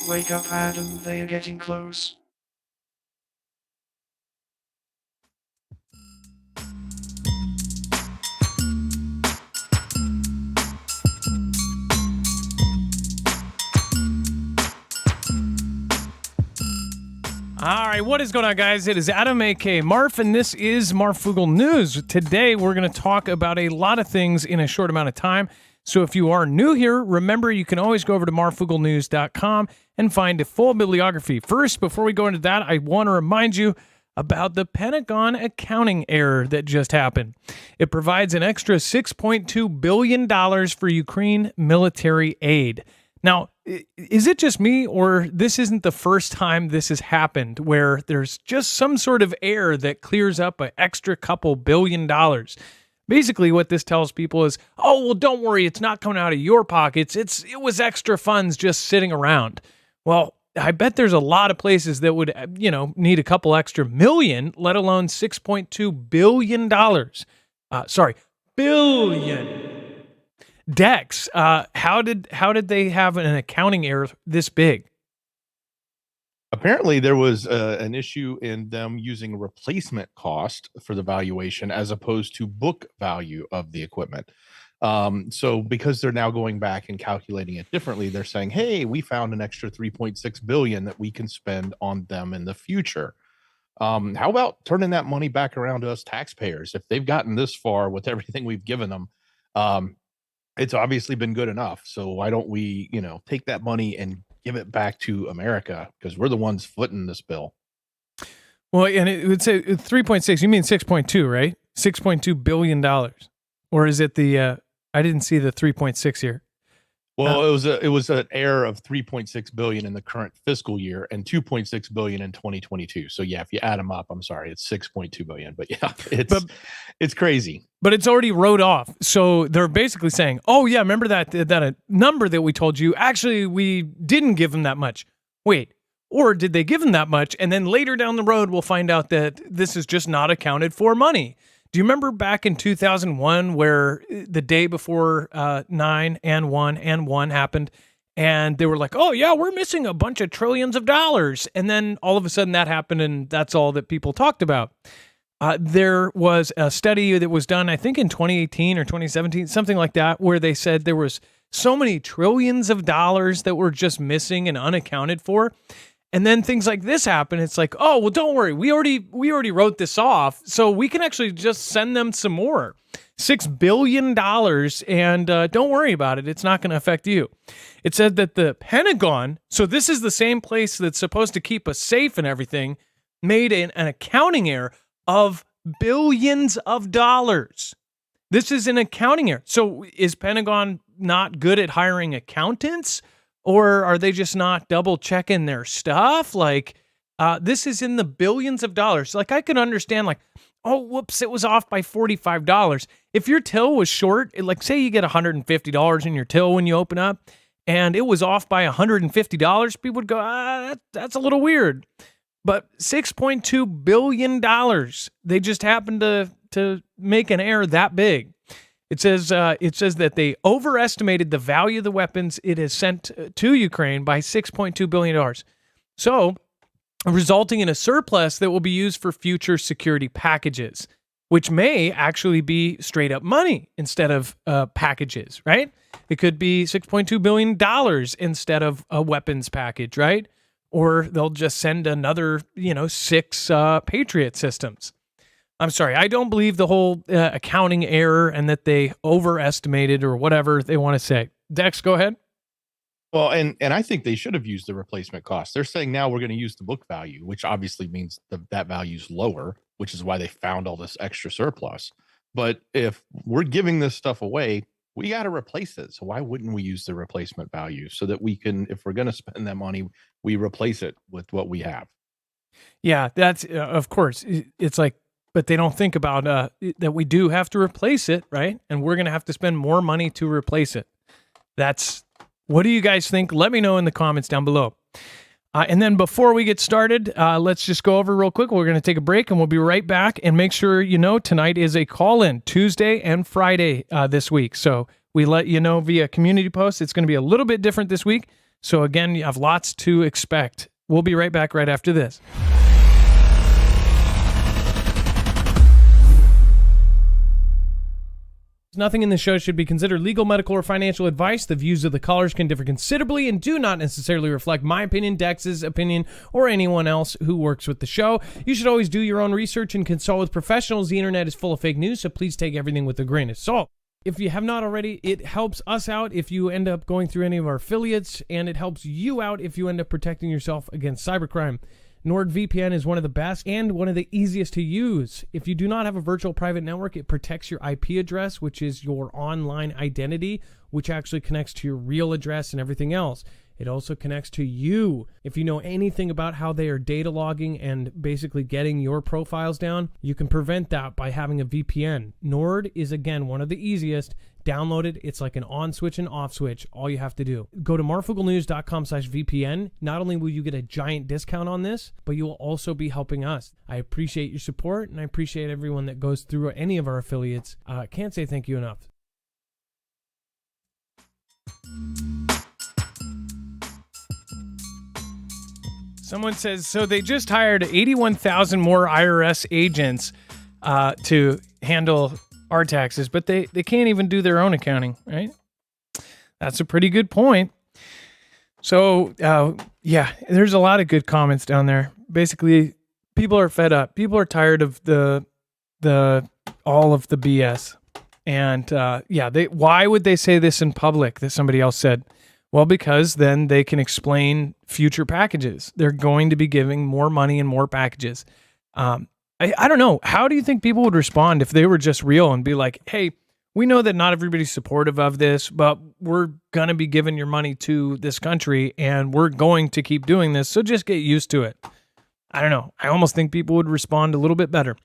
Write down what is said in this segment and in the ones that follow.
Wake up, Adam, they are getting close. All right, what is going on, guys? It is Adam, a.k.a. Marf, and this is Marfoogle News. Today, we're going to talk about a lot of things in a short amount of time. So if you are new here, remember you can always go over to marfooglenews.com and find a full bibliography. First, before we go into that, I want to remind you about the Pentagon accounting error that just happened. It provides an extra $6.2 billion for Ukraine military aid. Now, is it just me, or this isn't the first time this has happened where there's just some sort of error that clears up an extra couple $1 billion? Basically, what this tells people is, oh, well, don't worry, it's not coming out of your pockets. It was extra funds just sitting around. Well, I bet there's a lot of places that would, need a couple extra million, let alone $6.2 billion. Billion. Dex, how did they have an accounting error this big? Apparently, there was an issue in them using replacement cost for the valuation as opposed to book value of the equipment. So because they're now going back and calculating it differently, they're saying, hey, we found an extra 3.6 billion that we can spend on them in the future. How about turning that money back around to us taxpayers? If they've gotten this far with everything we've given them, it's obviously been good enough. So why don't we, take that money and give it back to America, because we're the ones footing this bill. Well, and it would say 3.6. You mean 6.2, right? $6.2 billion. Or is it the, I didn't see the 3.6 here. Well, it was an error of 3.6 billion in the current fiscal year and 2.6 billion in 2022. So yeah, if you add them up, I'm sorry, it's 6.2 billion. But yeah, it's crazy. But it's already wrote off. So they're basically saying, oh yeah, remember that number that we told you? Actually, we didn't give them that much. Wait, or did they give them that much? And then later down the road, we'll find out that this is just not accounted for money. Do you remember back in 2001 where the day before 9/11 happened, and they were like, oh yeah, we're missing a bunch of trillions of dollars. And then all of a sudden that happened, and that's all that people talked about. There was a study that was done, I think in 2018 or 2017, something like that, where they said there was so many trillions of dollars that were just missing and unaccounted for. And then things like this happen. It's like, oh, well, don't worry. We already wrote this off, so we can actually just send them some more. $6 billion, and don't worry about it. It's not going to affect you. It said that the Pentagon, so this is the same place that's supposed to keep us safe and everything, made an accounting error of billions of dollars. This is an accounting error. So is Pentagon not good at hiring accountants? Or are they just not double checking their stuff? Like, this is in the billions of dollars. Like, I could understand, like, oh, whoops, it was off by $45. If your till was short, like, say you get $150 in your till when you open up, and it was off by $150, people would go, that's a little weird. But $6.2 billion, they just happened to make an error that big. It says that they overestimated the value of the weapons it has sent to Ukraine by $6.2 billion. So, resulting in a surplus that will be used for future security packages, which may actually be straight up money instead of packages, right? It could be $6.2 billion instead of a weapons package, right? Or they'll just send another, 6 Patriot systems. I'm sorry, I don't believe the whole accounting error and that they overestimated or whatever they want to say. Dex, go ahead. Well, and I think they should have used the replacement cost. They're saying now we're going to use the book value, which obviously means that value's lower, which is why they found all this extra surplus. But if we're giving this stuff away, we got to replace it. So why wouldn't we use the replacement value so that we can, if we're going to spend that money, we replace it with what we have? Yeah, that's, of course, it's like, but they don't think about that we do have to replace it, right? And we're going to have to spend more money to replace it. What do you guys think? Let me know in the comments down below. And then before we get started, let's just go over real quick. We're going to take a break and we'll be right back. And make sure you know tonight is a call-in Tuesday and Friday this week. So we let you know via community post. It's going to be a little bit different this week. So again, you have lots to expect. We'll be right back right after this. Nothing in this show should be considered legal, medical, or financial advice. The views of the callers can differ considerably and do not necessarily reflect my opinion, Dex's opinion, or anyone else who works with the show. You should always do your own research and consult with professionals. The internet is full of fake news, so please take everything with a grain of salt. If you have not already, it helps us out if you end up going through any of our affiliates, and it helps you out if you end up protecting yourself against cybercrime. NordVPN is one of the best and one of the easiest to use. If you do not have a virtual private network, it protects your IP address, which is your online identity, which actually connects to your real address and everything else. It also connects to you. If you know anything about how they are data logging and basically getting your profiles down, you can prevent that by having a VPN. Nord is, again, one of the easiest. Download it. It's like an on switch and off switch. All you have to do. Go to marfooglenews.com/VPN. Not only will you get a giant discount on this, but you will also be helping us. I appreciate your support, and I appreciate everyone that goes through any of our affiliates. Can't say thank you enough. Someone says, so they just hired 81,000 more IRS agents to handle our taxes, but they can't even do their own accounting, right? That's a pretty good point. So, yeah, there's a lot of good comments down there. Basically, people are fed up. People are tired of the all of the BS. And, yeah, why would they say this in public, that somebody else said? Well, because then they can explain future packages. They're going to be giving more money and more packages. I don't know. How do you think people would respond if they were just real and be like, hey, we know that not everybody's supportive of this, but we're going to be giving your money to this country and we're going to keep doing this. So just get used to it. I don't know. I almost think people would respond a little bit better.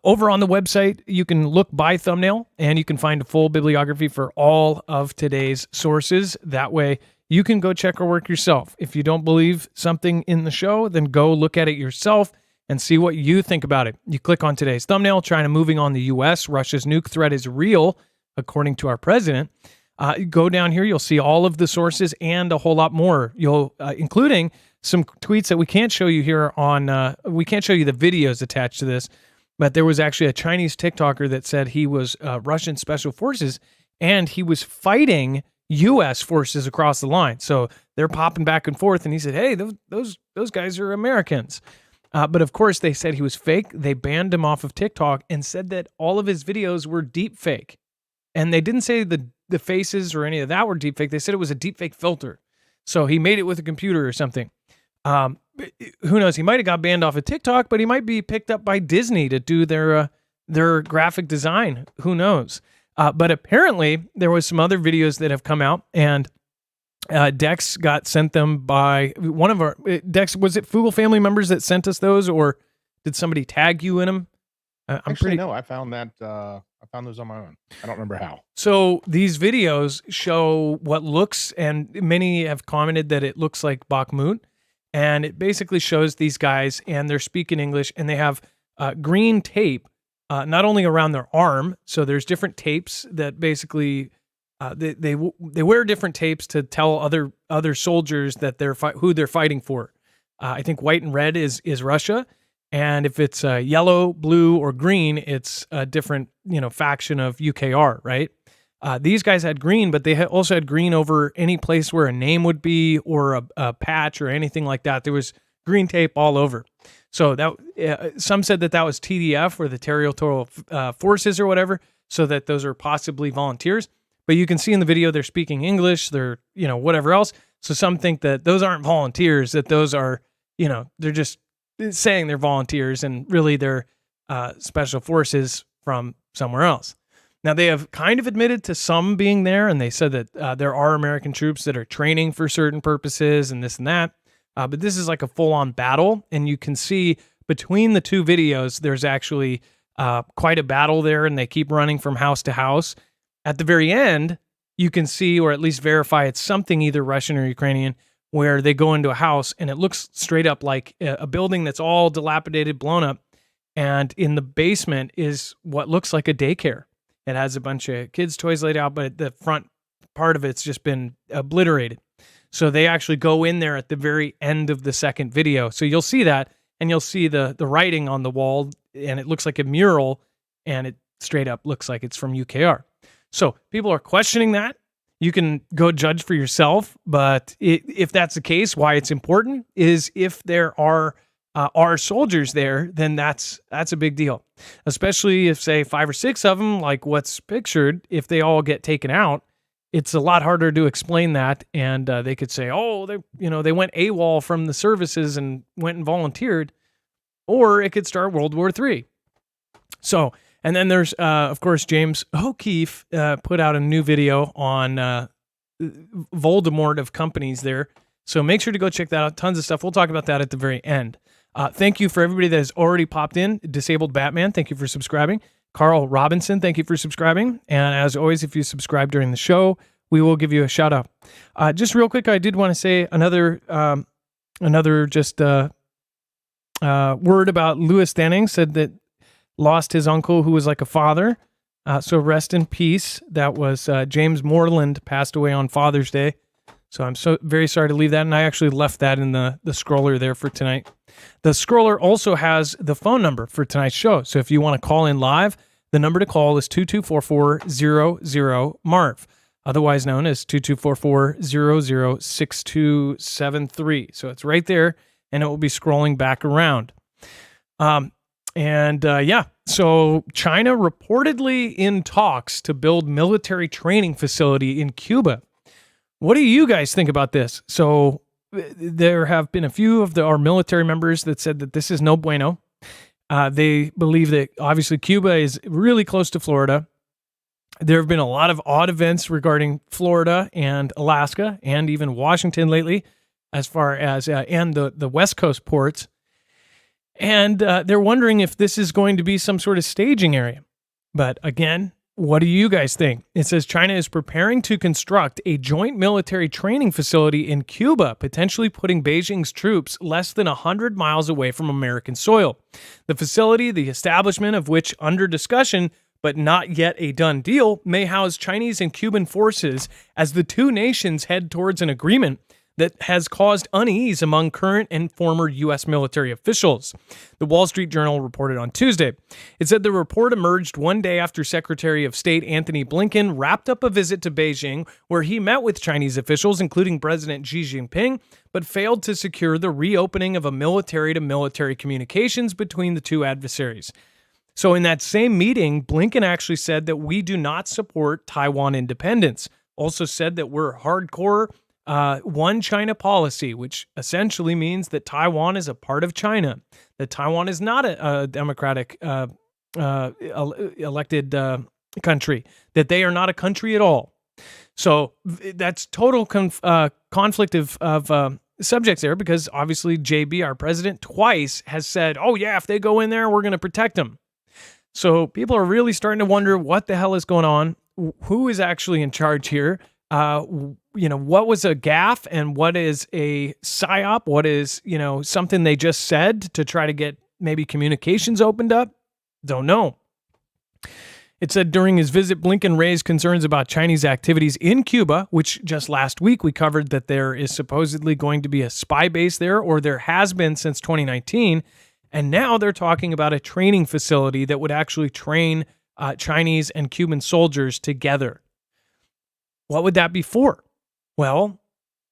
Over on the website, you can look by thumbnail and you can find a full bibliography for all of today's sources. That way you can go check our work yourself. If you don't believe something in the show, then go look at it yourself and see what you think about it. You click on today's thumbnail, China moving on the U.S. Russia's nuke threat is real, according to our president. Go down here, you'll see all of the sources and a whole lot more. You'll, including some tweets that we can't show you here on, we can't show you the videos attached to this, but there was actually a Chinese TikToker that said he was Russian special forces and he was fighting U.S. forces across the line. So they're popping back and forth. And he said, hey, those guys are Americans. But of course, they said he was fake. They banned him off of TikTok and said that all of his videos were deep fake. And they didn't say the faces or any of that were deep fake. They said it was a deep fake filter. So he made it with a computer or something. Who knows? He might have got banned off of TikTok, but he might be picked up by Disney to do their graphic design. Who knows? But apparently there was some other videos that have come out, and Dex got sent them by one of our Dex. Was it Foogle family members that sent us those, or did somebody tag you in them? No, I found that. I found those on my own. I don't remember how. So these videos show what looks, and many have commented that it looks like Bakhmut. And it basically shows these guys, and they're speaking English, and they have green tape, not only around their arm. So there's different tapes that basically they wear different tapes to tell other soldiers that who they're fighting for. I think white and red is Russia, and if it's yellow, blue, or green, it's a different faction of UKR, right? These guys had green, but they also had green over any place where a name would be or a patch or anything like that. There was green tape all over. So that some said that was TDF or the Territorial Forces or whatever, so that those are possibly volunteers. But you can see in the video they're speaking English, they're whatever else. So some think that those aren't volunteers, that those are they're just saying they're volunteers and really they're special forces from somewhere else. Now, they have kind of admitted to some being there, and they said that there are American troops that are training for certain purposes and this and that. But this is like a full-on battle, and you can see between the two videos, there's actually quite a battle there, and they keep running from house to house. At the very end, you can see, or at least verify, it's something either Russian or Ukrainian, where they go into a house, and it looks straight up like a building that's all dilapidated, blown up, and in the basement is what looks like a daycare. It has a bunch of kids' toys laid out, but the front part of it's just been obliterated. So they actually go in there at the very end of the second video. So you'll see that, and you'll see the writing on the wall, and it looks like a mural, and it straight up looks like it's from UKR. So people are questioning that. You can go judge for yourself, but if that's the case, why it's important is if there are soldiers there, then that's a big deal. Especially if, say, 5 or 6 of them, like what's pictured, if they all get taken out, it's a lot harder to explain that. And they could say, oh, they went AWOL from the services and went and volunteered, or it could start World War III. So, and then there's, of course, James O'Keefe put out a new video on Voldemort of companies there. So make sure to go check that out. Tons of stuff. We'll talk about that at the very end. Thank you for everybody that has already popped in. Disabled Batman, thank you for subscribing. Carl Robinson, thank you for subscribing. And as always, if you subscribe during the show, we will give you a shout out. Just real quick, I did want to say another word about Louis Stanning. Said that lost his uncle who was like a father. So rest in peace. That was James Moreland, passed away on Father's Day. So I'm so very sorry to leave that. And I actually left that in the scroller there for tonight. The scroller also has the phone number for tonight's show. So if you want to call in live, the number to call is 2244-00-MARV, otherwise known as 2244-006273. So it's right there, and it will be scrolling back around. So China reportedly in talks to build military training facility in Cuba. What do you guys think about this? So there have been a few of our military members that said that this is no bueno. They believe that obviously Cuba is really close to Florida. There have been a lot of odd events regarding Florida and Alaska and even Washington lately, as far as and the West Coast ports. And they're wondering if this is going to be some sort of staging area. But again, what do you guys think? It says China is preparing to construct a joint military training facility in Cuba, potentially putting Beijing's troops less than 100 miles away from American soil. The facility, the establishment of which under discussion, but not yet a done deal, may house Chinese and Cuban forces as the two nations head towards an agreement that has caused unease among current and former U.S. military officials. The Wall Street Journal reported on Tuesday. It said the report emerged one day after Secretary of State Anthony Blinken wrapped up a visit to Beijing, where he met with Chinese officials, including President Xi Jinping, but failed to secure the reopening of a military-to-military communications between the two adversaries. So in that same meeting, Blinken actually said that we do not support Taiwan independence. Also said that we're hardcore one China policy, which essentially means that Taiwan is a part of China, that Taiwan is not a democratic elected country, that they are not a country at all. So that's total conflict of subjects there, because obviously JB, our president, twice has said, oh yeah, if they go in there, we're going to protect them. So people are really starting to wonder what the hell is going on, who is actually in charge here. What was a gaffe and what is a psyop? What is, something they just said to try to get maybe communications opened up? Don't know. It said during his visit, Blinken raised concerns about Chinese activities in Cuba, which just last week we covered that there is supposedly going to be a spy base there, or there has been since 2019. And now they're talking about a training facility that would actually train Chinese and Cuban soldiers together. What would that be for? Well,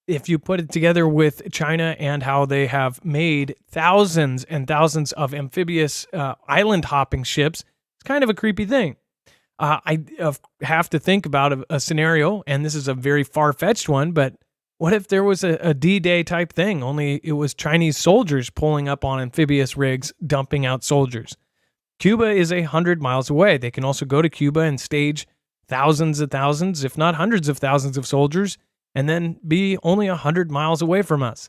if you put it together with China and how they have made thousands and thousands of amphibious island hopping ships, it's kind of a creepy thing. I have to think about a scenario, and this is a very far-fetched one, but what if there was a D-Day type thing, only it was Chinese soldiers pulling up on amphibious rigs, dumping out soldiers? Cuba is 100 miles away. They can also go to Cuba and stage thousands of thousands, if not hundreds of thousands of soldiers, and then be only 100 miles away from us.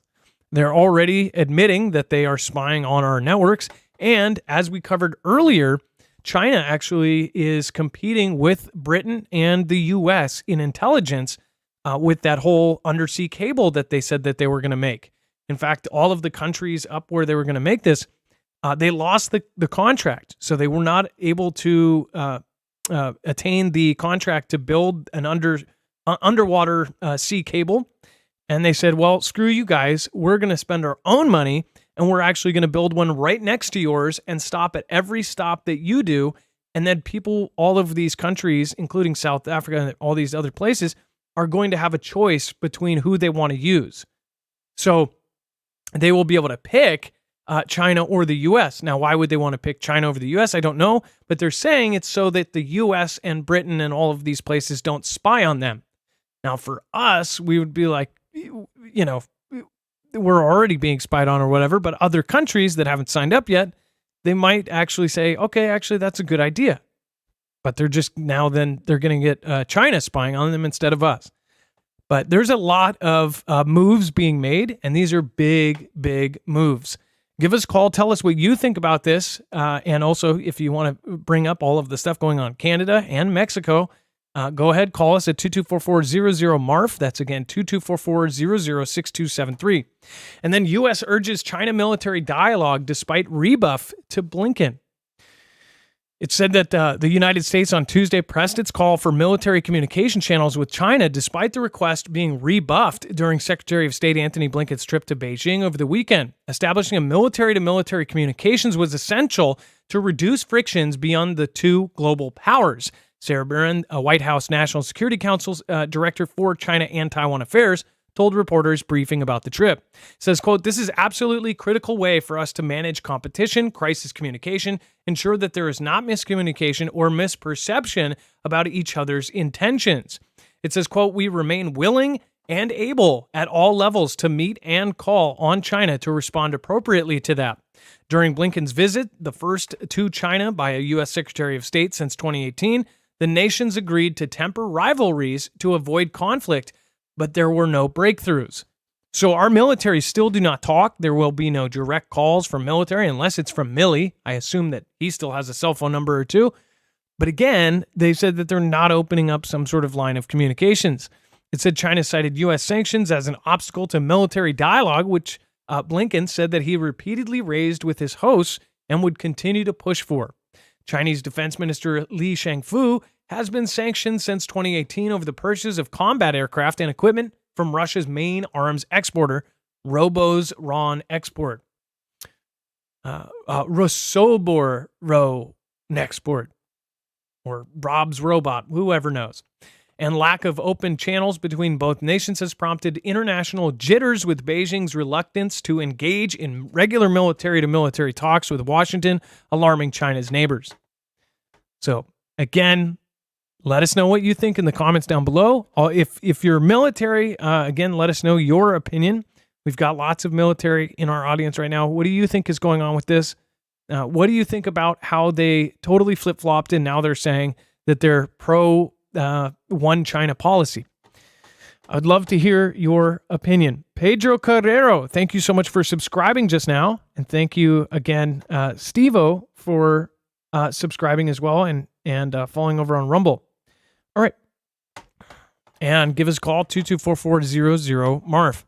They're already admitting that they are spying on our networks. And as we covered earlier, China actually is competing with Britain and the U.S. in intelligence with that whole undersea cable that they said that they were going to make. In fact, all of the countries up where they were going to make this, they lost the contract. So they were not able to attain the contract to build an underwater sea cable. And they said, well, screw you guys. We're going to spend our own money, and we're actually going to build one right next to yours and stop at every stop that you do. And then people, all of these countries, including South Africa and all these other places, are going to have a choice between who they want to use. So they will be able to pick China or the U.S. Now, why would they want to pick China over the U.S.? I don't know, but they're saying it's so that the U.S. and Britain and all of these places don't spy on them. Now, for us, we would be like, you know, we're already being spied on or whatever, but other countries that haven't signed up yet, they might actually say, okay, actually, that's a good idea. But they're just now then they're going to get China spying on them instead of us. But there's a lot of moves being made, and these are big, big moves. Give us a call. Tell us what you think about this. And also, if you want to bring up all of the stuff going on in Canada and Mexico, go ahead, call us at 2244-00-MARF. That's again, 2244-00-6273. And then U.S. urges China military dialogue despite rebuff to Blinken. It said that the United States on Tuesday pressed its call for military communication channels with China despite the request being rebuffed during Secretary of State Antony Blinken's trip to Beijing over the weekend. Establishing a military-to-military communications was essential to reduce frictions beyond the two global powers. Sarah Barron, a White House National Security Council's director for China and Taiwan Affairs, told reporters briefing about the trip. Says, quote, "This is absolutely critical way for us to manage competition, crisis communication, ensure that there is not miscommunication or misperception about each other's intentions." It says, quote, "We remain willing and able at all levels to meet and call on China to respond appropriately to that." During Blinken's visit, the first to China by a U.S. Secretary of State since 2018, the nations agreed to temper rivalries to avoid conflict, but there were no breakthroughs. So our military still do not talk. There will be no direct calls from military unless it's from Milley. I assume that he still has a cell phone number or two. But again, they said that they're not opening up some sort of line of communications. It said China cited U.S. sanctions as an obstacle to military dialogue, which Blinken said that he repeatedly raised with his hosts and would continue to push for. Chinese Defense Minister Li Shangfu has been sanctioned since 2018 over the purchase of combat aircraft and equipment from Russia's main arms exporter, Rosoboronexport. Rosoboronexport, or Rob's Robot, whoever knows. And lack of open channels between both nations has prompted international jitters with Beijing's reluctance to engage in regular military-to-military talks with Washington, alarming China's neighbors. So, again, let us know what you think in the comments down below. If you're military, again, let us know your opinion. We've got lots of military in our audience right now. What do you think is going on with this? What do you think about how they totally flip-flopped and now they're saying that they're pro one China policy? I'd love to hear your opinion. Pedro Carrero, thank you so much for subscribing just now. And thank you again, Steve-O, for subscribing as well and following over on Rumble. All right. And give us a call, 2244-00-MARF.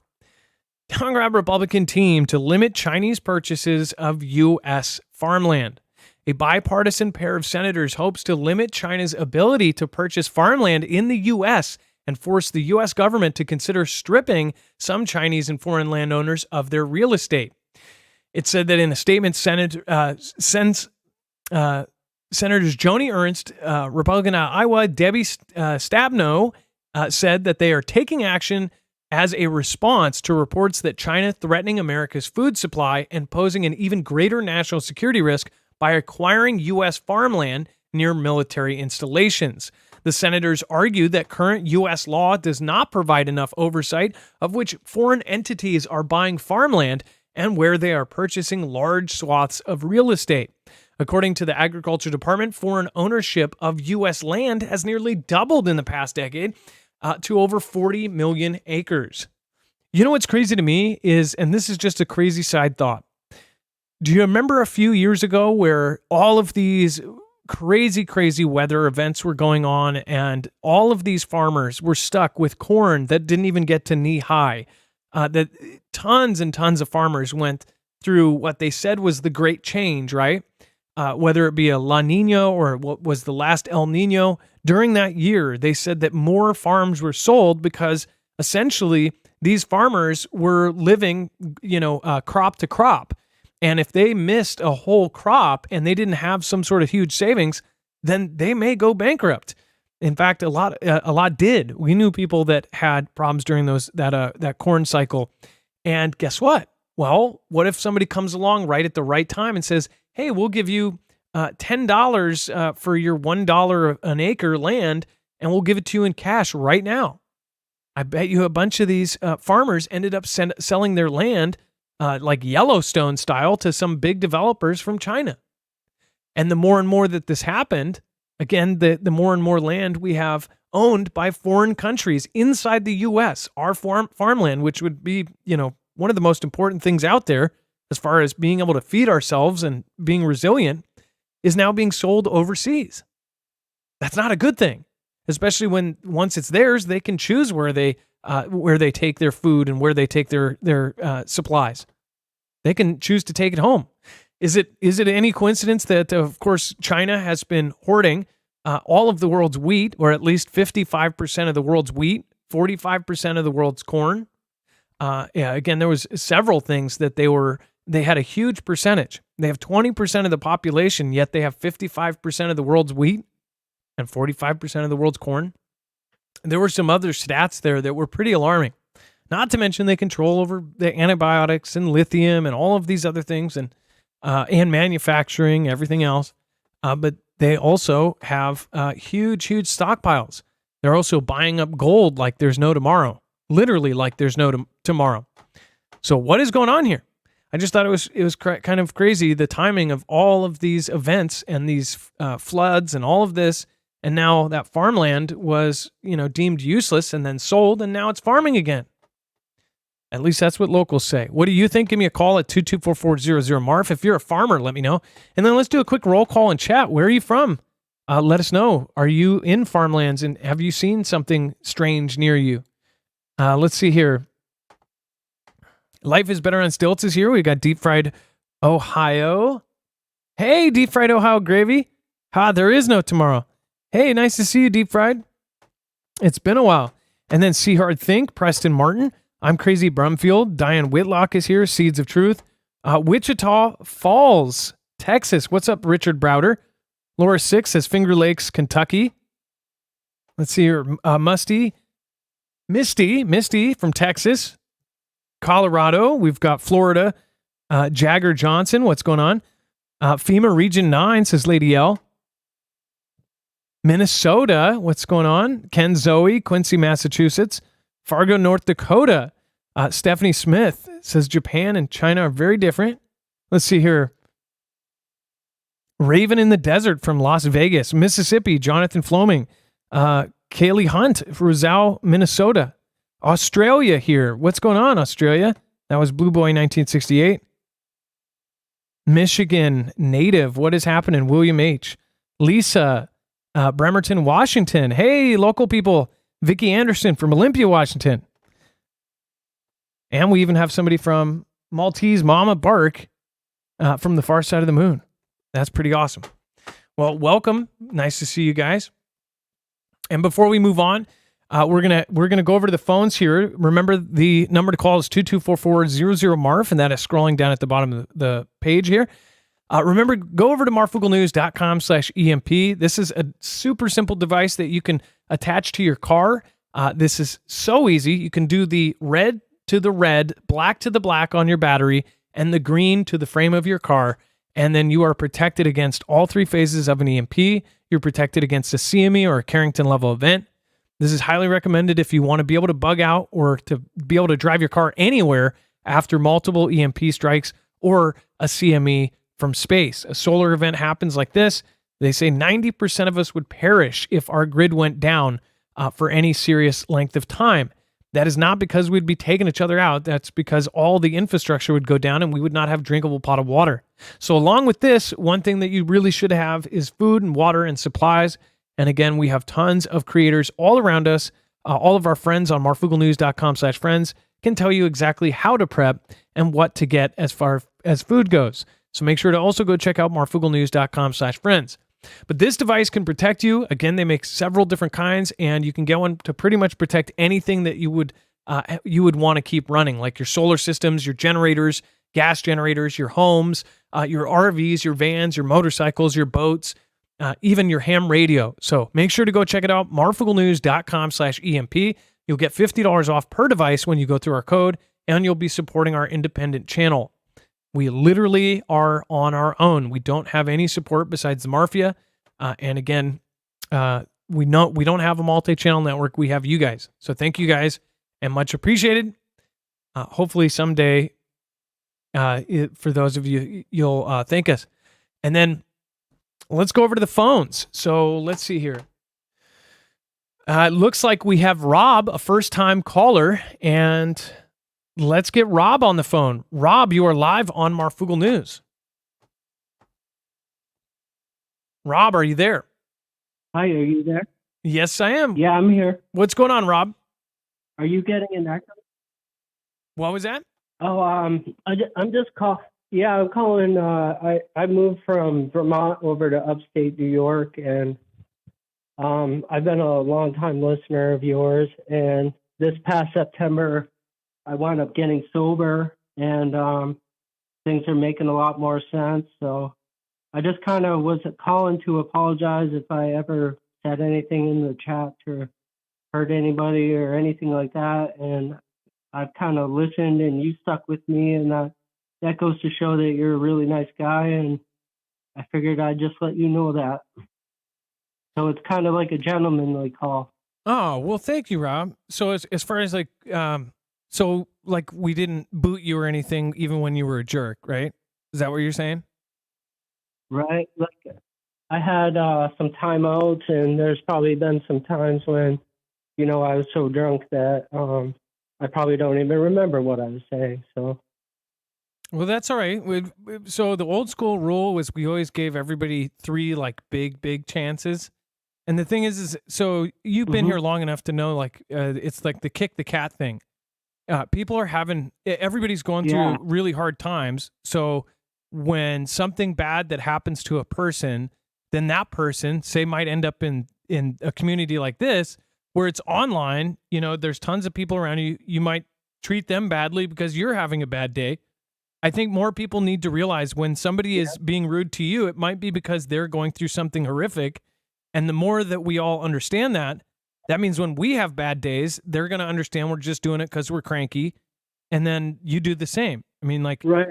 Down grab Republican team to limit Chinese purchases of U.S. farmland. A bipartisan pair of senators hopes to limit China's ability to purchase farmland in the U.S. and force the U.S. government to consider stripping some Chinese and foreign landowners of their real estate. It said that in a statement, Senators Joni Ernst, Republican of Iowa, Debbie Stabenow, said that they are taking action as a response to reports that China threatening America's food supply and posing an even greater national security risk by acquiring U.S. farmland near military installations. The senators argued that current U.S. law does not provide enough oversight of which foreign entities are buying farmland and where they are purchasing large swaths of real estate. According to the Agriculture Department, foreign ownership of U.S. land has nearly doubled in the past decade to over 40 million acres. You know what's crazy to me is, and this is just a crazy side thought, do you remember a few years ago where all of these crazy weather events were going on and all of these farmers were stuck with corn that didn't even get to knee high? That tons and tons of farmers went through what they said was the Great Change, right? Whether it be a La Nina or what was the last El Nino, during that year, they said that more farms were sold because essentially these farmers were living, crop to crop. And if they missed a whole crop and they didn't have some sort of huge savings, then they may go bankrupt. In fact, a lot did. We knew people that had problems during that corn cycle. And guess what? Well, what if somebody comes along right at the right time and says, hey, we'll give you $10 for your $1 an acre land, and we'll give it to you in cash right now. I bet you a bunch of these farmers ended up selling their land like Yellowstone style to some big developers from China. And the more and more that this happened, again, the more and more land we have owned by foreign countries inside the U.S., our farmland, which would be, one of the most important things out there as far as being able to feed ourselves and being resilient, is now being sold overseas. That's not a good thing, especially when once it's theirs, they can choose where they take their food and where they take their supplies. They can choose to take it home. Is it any coincidence that, of course, China has been hoarding all of the world's wheat, or at least 55% of the world's wheat, 45% of the world's corn? Again, there was several things that they had a huge percentage. They have 20% of the population, yet they have 55% of the world's wheat and 45% of the world's corn. There were some other stats there that were pretty alarming. Not to mention they control over the antibiotics and lithium and all of these other things and manufacturing, everything else. But they also have huge stockpiles. They're also buying up gold like there's no tomorrow. Literally like there's no tomorrow. So what is going on here? I just thought it was kind of crazy, the timing of all of these events and these floods and all of this. And now that farmland was, deemed useless and then sold, and now it's farming again. At least that's what locals say. What do you think? Give me a call at 224-400-MARF. If you're a farmer, let me know. And then let's do a quick roll call and chat. Where are you from? Let us know. Are you in farmlands, and have you seen something strange near you? Let's see here. Life is Better on Stilts is here. We got Deep Fried Ohio. Hey, Deep Fried Ohio gravy. There is no tomorrow. Hey, nice to see you, Deep Fried. It's been a while. And then See Hard Think, Preston Martin. I'm Crazy Brumfield. Diane Whitlock is here. Seeds of Truth. Wichita Falls, Texas. What's up, Richard Browder? Laura Six says Finger Lakes, Kentucky. Let's see here. Misty from Texas. Colorado. We've got Florida. Jagger Johnson. What's going on? FEMA Region 9, says Lady L. Minnesota. What's going on? Ken Zoe, Quincy, Massachusetts. Fargo, North Dakota. Stephanie Smith says Japan and China are very different. Let's see here. Raven in the Desert from Las Vegas. Mississippi, Jonathan Floming. Kaylee Hunt, Roselle, Minnesota. Australia here. What's going on, Australia? That was Blue Boy 1968. Michigan native. What is happening? William H. Lisa, Bremerton, Washington. Hey, local people. Vicki Anderson from Olympia, Washington. And we even have somebody from Maltese Mama Bark from the far side of the moon. That's pretty awesome. Well, welcome. Nice to see you guys. And before we move on, we're gonna go over to the phones here. Remember, the number to call is 224-400-MARF, and that is scrolling down at the bottom of the page here. Remember, go over to marfooglenews.com/EMP. This is a super simple device that you can attach to your car. This is so easy. You can do the red to the red, black to the black on your battery, and the green to the frame of your car. And then you are protected against all three phases of an EMP. You're protected against a CME or a Carrington level event. This is highly recommended if you want to be able to bug out or to be able to drive your car anywhere after multiple EMP strikes or a CME from space. A solar event happens like this. They say 90% of us would perish if our grid went down for any serious length of time. That is not because we'd be taking each other out. That's because all the infrastructure would go down and we would not have drinkable potable water. So along with this, one thing that you really should have is food and water and supplies. And again, we have tons of creators all around us. All of our friends on marfooglenews.com/friends can tell you exactly how to prep and what to get as far as food goes. So make sure to also go check out marfooglenews.com/friends. But this device can protect you. Again, they make several different kinds, and you can get one to pretty much protect anything that you would you would want to keep running, like your solar systems, your generators, gas generators, your homes, your RVs, your vans, your motorcycles, your boats, even your ham radio. So make sure to go check it out, marfooglenews.com/EMP. You'll get $50 off per device when you go through our code, and you'll be supporting our independent channel. We literally are on our own. We don't have any support besides the Mafia. And again, we don't have a multi-channel network. We have you guys. So thank you guys, and much appreciated. Hopefully someday, for those of you, you'll thank us. And then let's go over to the phones. So let's see here. It looks like we have Rob, a first-time caller, and let's get Rob on the phone. Rob, you are live on Marfoogle News. Rob, are you there? Hi, are you there? Yes, I am. Yeah, I'm here. What's going on, Rob? Are you getting an echo? What was that? Oh, I'm just Yeah, I'm calling. I moved from Vermont over to upstate New York, and I've been a long-time listener of yours. And this past September, I wound up getting sober, and things are making a lot more sense. So I just kind of was calling to apologize if I ever said anything in the chat or hurt anybody or anything like that. And I've kind of listened, and you stuck with me, and that goes to show that you're a really nice guy. And I figured I'd just let you know that. So it's kind of like a gentlemanly call. Oh, well, thank you, Rob. So as far as like, so like we didn't boot you or anything, even when you were a jerk, right? Is that what you're saying? Right. Like I had some timeouts, and there's probably been some times when, I was so drunk that I probably don't even remember what I was saying. So. Well, that's all right. So the old school rule was we always gave everybody 3 like big chances. And the thing is so you've been here long enough to know, like, it's like the kick the cat thing. People are everybody's going through really hard times. So when something bad that happens to a person, then that person, say, might end up in a community like this, where it's online, there's tons of people around you. You might treat them badly because you're having a bad day. I think more people need to realize when somebody is being rude to you, it might be because they're going through something horrific. And the more that we all understand that means when we have bad days, they're going to understand we're just doing it because we're cranky. And then you do the same. I mean, like, right.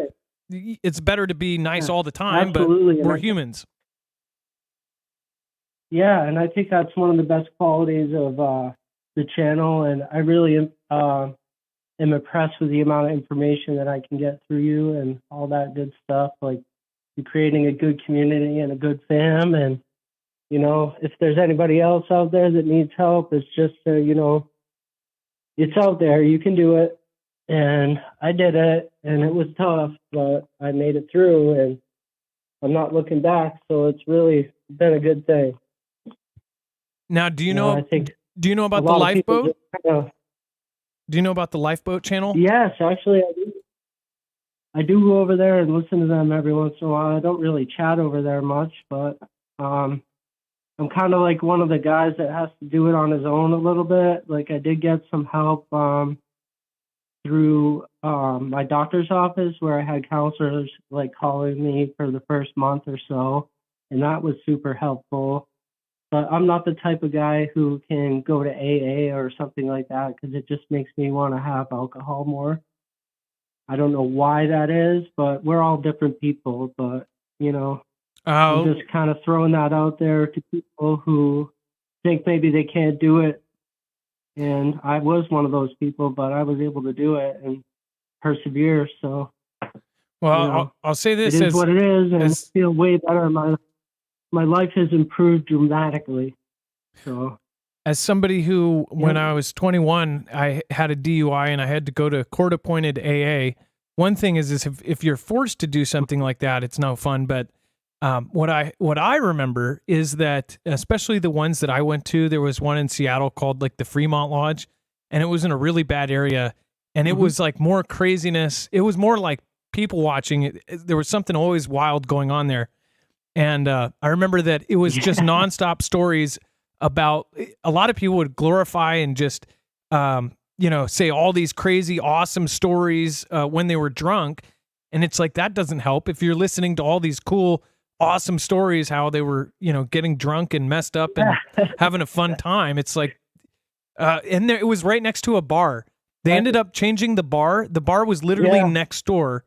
It's better to be nice all the time, absolutely. But we're humans. Yeah, and I think that's one of the best qualities of the channel. And I really am impressed with the amount of information that I can get through you and all that good stuff. Like, you're creating a good community and a good fam. And if there's anybody else out there that needs help, it's just, it's out there. You can do it. And I did it, and it was tough, but I made it through, and I'm not looking back. So it's really been a good thing. Now, do you know about the lifeboat? Do you know about the lifeboat channel? Yes, actually, I do. I do go over there and listen to them every once in a while. I don't really chat over there much, but I'm kind of like one of the guys that has to do it on his own a little bit. Like, I did get some help through my doctor's office, where I had counselors like calling me for the first month or so, and that was super helpful. But I'm not the type of guy who can go to AA or something like that, because it just makes me want to have alcohol more. I don't know why that is, but we're all different people. But, I'm just kind of throwing that out there to people who think maybe they can't do it. And I was one of those people, but I was able to do it and persevere. So, well, I'll say this: it is what it is, and I feel way better. My life has improved dramatically. So, as somebody who, when I was 21, I had a DUI and I had to go to court-appointed AA. One thing is if you're forced to do something like that, it's no fun. But what I remember is that, especially the ones that I went to, there was one in Seattle called like the Fremont Lodge, and it was in a really bad area, and it was like more craziness. It was more like people watching. There was something always wild going on there, and I remember that it was just nonstop stories about. A lot of people would glorify and just say all these crazy, awesome stories when they were drunk. And it's like, that doesn't help. If you're listening to all these cool, awesome stories, how they were, getting drunk and messed up and having a fun time. It's like, and it was right next to a bar. They ended up changing the bar. The bar was literally next door.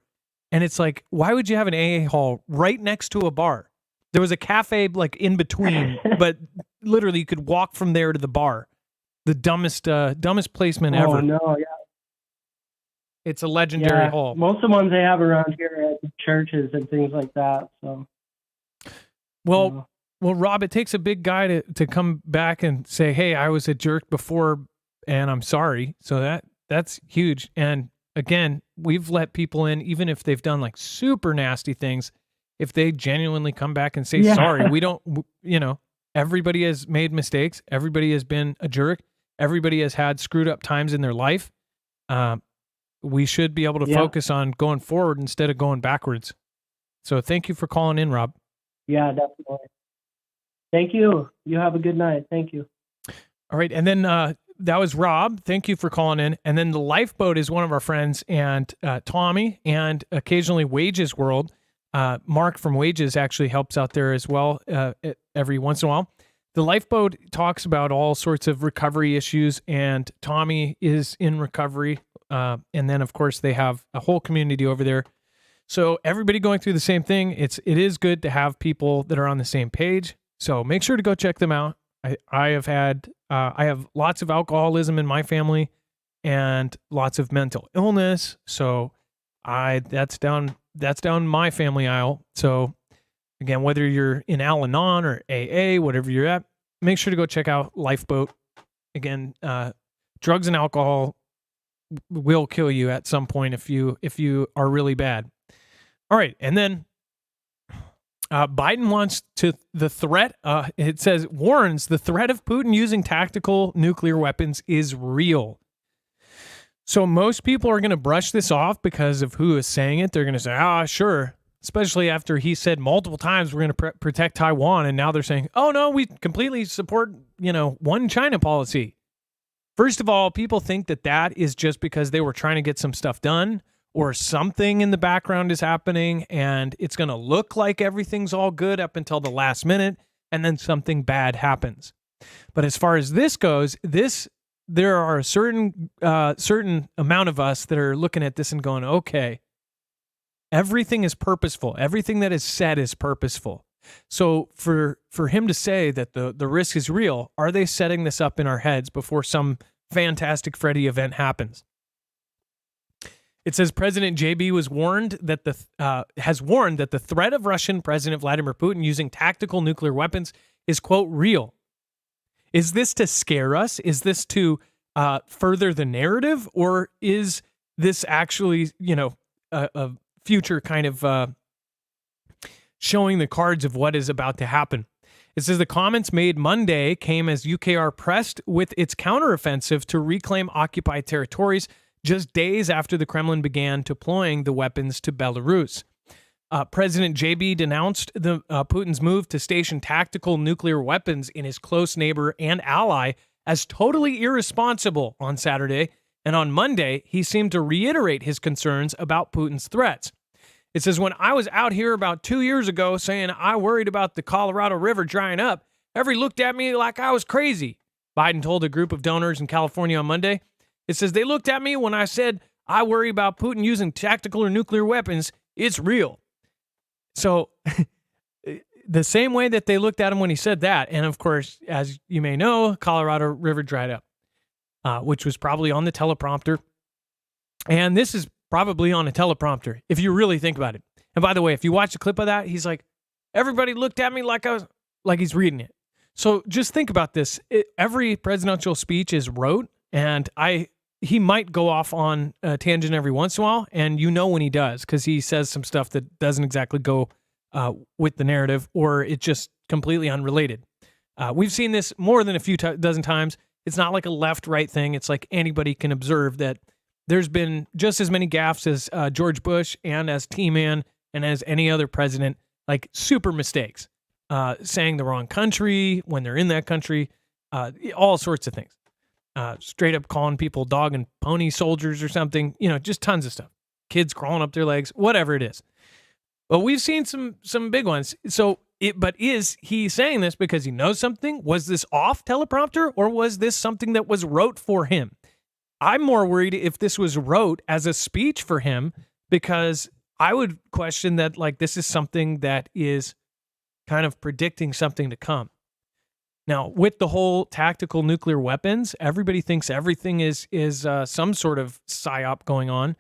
And it's like, why would you have an AA hall right next to a bar? There was a cafe like in between, but literally you could walk from there to the bar. The dumbest placement ever. Oh, no, yeah. It's a legendary hall. Most of the ones they have around here at churches and things like that. So, well, Rob, it takes a big guy to come back and say, "Hey, I was a jerk before, and I'm sorry." So that's huge. And again, we've let people in, even if they've done like super nasty things. If they genuinely come back and say sorry, we don't. Everybody has made mistakes. Everybody has been a jerk. Everybody has had screwed up times in their life. We should be able to focus on going forward instead of going backwards. So thank you for calling in, Rob. Yeah, definitely. Thank you. You have a good night. Thank you. All right. And then that was Rob. Thank you for calling in. And then the Lifeboat is one of our friends, and Tommy, and occasionally Wages World. Mark from Wages actually helps out there as well every once in a while. The Lifeboat talks about all sorts of recovery issues, and Tommy is in recovery. And then, of course, they have a whole community over there. So everybody going through the same thing. It is good to have people that are on the same page. So make sure to go check them out. I have lots of alcoholism in my family and lots of mental illness. So that's down my family aisle. So again, whether you're in Al-Anon or AA, whatever you're at, make sure to go check out Lifeboat. Again, drugs and alcohol will kill you at some point if you are really bad. All right, and then Biden wants to the threat. It says warns the threat of Putin using tactical nuclear weapons is real. So most people are going to brush this off because of who is saying it. They're going to say, sure. Especially after he said multiple times we're going to protect Taiwan, and now they're saying, oh no, we completely support one China policy. First of all, people think that is just because they were trying to get some stuff done, or something in the background is happening, and it's going to look like everything's all good up until the last minute, and then something bad happens. But as far as this goes, there are a certain amount of us that are looking at this and going, okay, everything is purposeful. Everything that is said is purposeful. So for him to say that the risk is real, are they setting this up in our heads before some fantastic Freddy event happens? It says President JB has warned that the threat of Russian President Vladimir Putin using tactical nuclear weapons is, quote, real. Is this to scare us? Is this to further the narrative? Or is this actually, a future kind of showing the cards of what is about to happen? It says the comments made Monday came as UKR pressed with its counteroffensive to reclaim occupied territories just days after the Kremlin began deploying the weapons to Belarus. President JB denounced Putin's move to station tactical nuclear weapons in his close neighbor and ally as totally irresponsible on Saturday, and on Monday, he seemed to reiterate his concerns about Putin's threats. It says, when I was out here about 2 years ago saying I worried about the Colorado River drying up, everybody looked at me like I was crazy, Biden told a group of donors in California on Monday. It says, they looked at me when I said I worry about Putin using tactical or nuclear weapons. It's real. So the same way that they looked at him when he said that, and of course, as you may know, Colorado River dried up, which was probably on the teleprompter. And this is probably on a teleprompter, if you really think about it. And by the way, if you watch the clip of that, he's like, everybody looked at me like he's reading it. So just think about this. Every presidential speech is rote, and he might go off on a tangent every once in a while, and when he does, because he says some stuff that doesn't exactly go with the narrative, or it's just completely unrelated. We've seen this more than a few dozen times. It's not like a left-right thing. It's like anybody can observe that there's been just as many gaffes as George Bush and as T-Man and as any other president, like super mistakes, saying the wrong country when they're in that country, all sorts of things. straight up calling people dog and pony soldiers or something, just tons of stuff. Kids crawling up their legs, whatever it is. But we've seen some big ones. But is he saying this because he knows something? Was this off teleprompter, or was this something that was wrote for him? I'm more worried if this was wrote as a speech for him, because I would question that, like, this is something that is kind of predicting something to come. Now, with the whole tactical nuclear weapons, everybody thinks everything is some sort of psyop going on.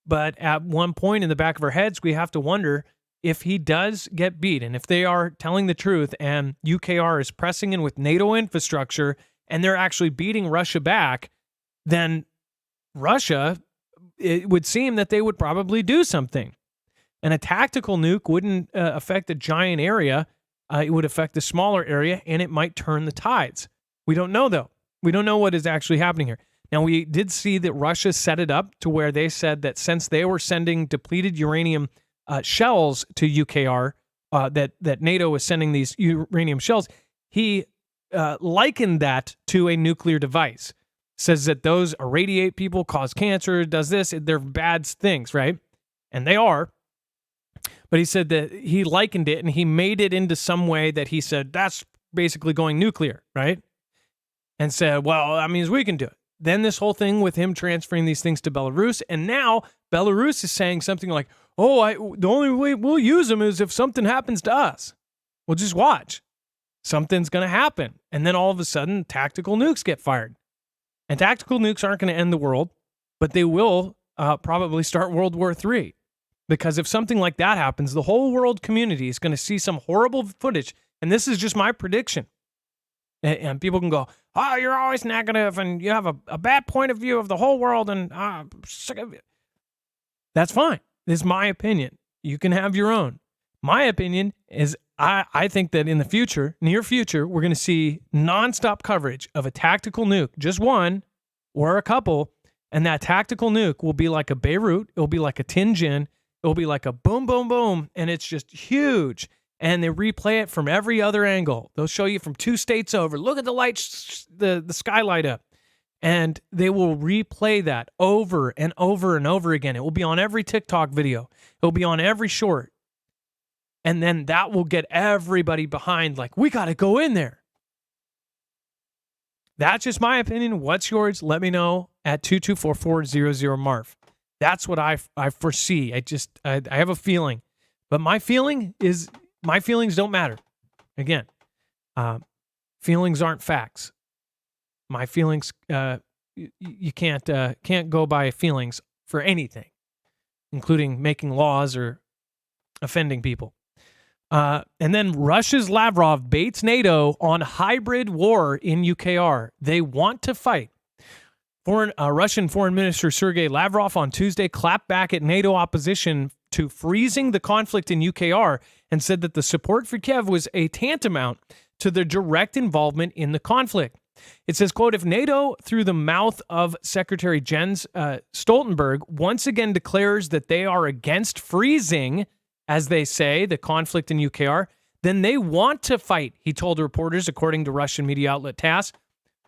But at one point in the back of our heads, we have to wonder if he does get beat, and if they are telling the truth and UKR is pressing in with NATO infrastructure and they're actually beating Russia back, then Russia, it would seem that they would probably do something. And a tactical nuke wouldn't affect a giant area. It would affect a smaller area, and it might turn the tides. We don't know, though. We don't know what is actually happening here. Now, we did see that Russia set it up to where they said that since they were sending depleted uranium shells to UKR, that NATO was sending these uranium shells, he likened that to a nuclear device. Says that those irradiate people, cause cancer, does this, they're bad things, right? And they are. But he said that he likened it and he made it into some way that he said, that's basically going nuclear, right? And said, well, that means we can do it. Then this whole thing with him transferring these things to Belarus, and now Belarus is saying something like, the only way we'll use them is if something happens to us. Well, just watch. Something's going to happen. And then all of a sudden, tactical nukes get fired. And tactical nukes aren't going to end the world, but they will probably start World War III. Because if something like that happens, the whole world community is going to see some horrible footage. And this is just my prediction. And people can go, you're always negative and you have a bad point of view of the whole world and I'm sick of it. That's fine. This is my opinion. You can have your own. My opinion is I think that in the future, near future, we're going to see nonstop coverage of a tactical nuke, just one or a couple, and that tactical nuke will be like a Beirut, it'll be like a Tianjin, it'll be like a boom, boom, boom, and it's just huge. And they replay it from every other angle. They'll show you from 2 states over. Look at the lights, the sky light up. And they will replay that over and over and over again. It will be on every TikTok video. It will be on every short. And then that will get everybody behind, like, we got to go in there. That's just my opinion. What's yours? Let me know at 224-400-MARF. That's what I foresee. I have a feeling. But my feelings don't matter. Again, feelings aren't facts. My feelings, you can't go by feelings for anything, including making laws or offending people. And then Russia's Lavrov baits NATO on hybrid war in UKR. They want to fight. Russian Foreign Minister Sergei Lavrov on Tuesday clapped back at NATO opposition to freezing the conflict in UKR and said that the support for Kiev was a tantamount to their direct involvement in the conflict. It says, quote, if NATO, through the mouth of Secretary Jens Stoltenberg, once again declares that they are against freezing, as they say, the conflict in UKR, then they want to fight, he told reporters, according to Russian media outlet TASS.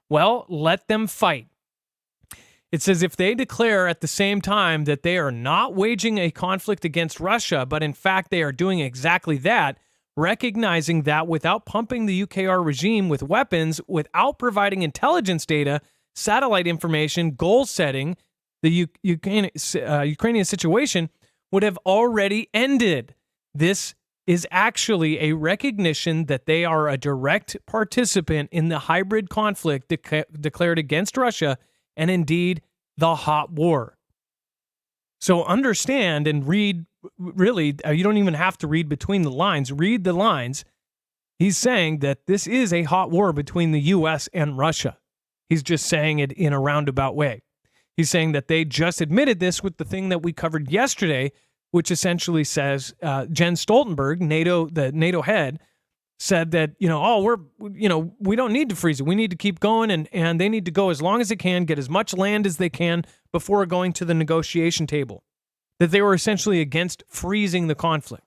Well, let them fight. It says if they declare at the same time that they are not waging a conflict against Russia, but in fact they are doing exactly that, recognizing that without pumping the UKR regime with weapons, without providing intelligence data, satellite information, goal setting, the Ukrainian situation would have already ended. This is actually a recognition that they are a direct participant in the hybrid conflict declared against Russia, and indeed the hot war. So understand and read, really, you don't even have to read between the lines. Read the lines. He's saying that this is a hot war between the U.S. and Russia. He's just saying it in a roundabout way. He's saying that they just admitted this with the thing that we covered yesterday, which essentially says Jens Stoltenberg, the NATO head, said that, we don't need to freeze it. We need to keep going, and they need to go as long as they can, get as much land as they can before going to the negotiation table. That they were essentially against freezing the conflict.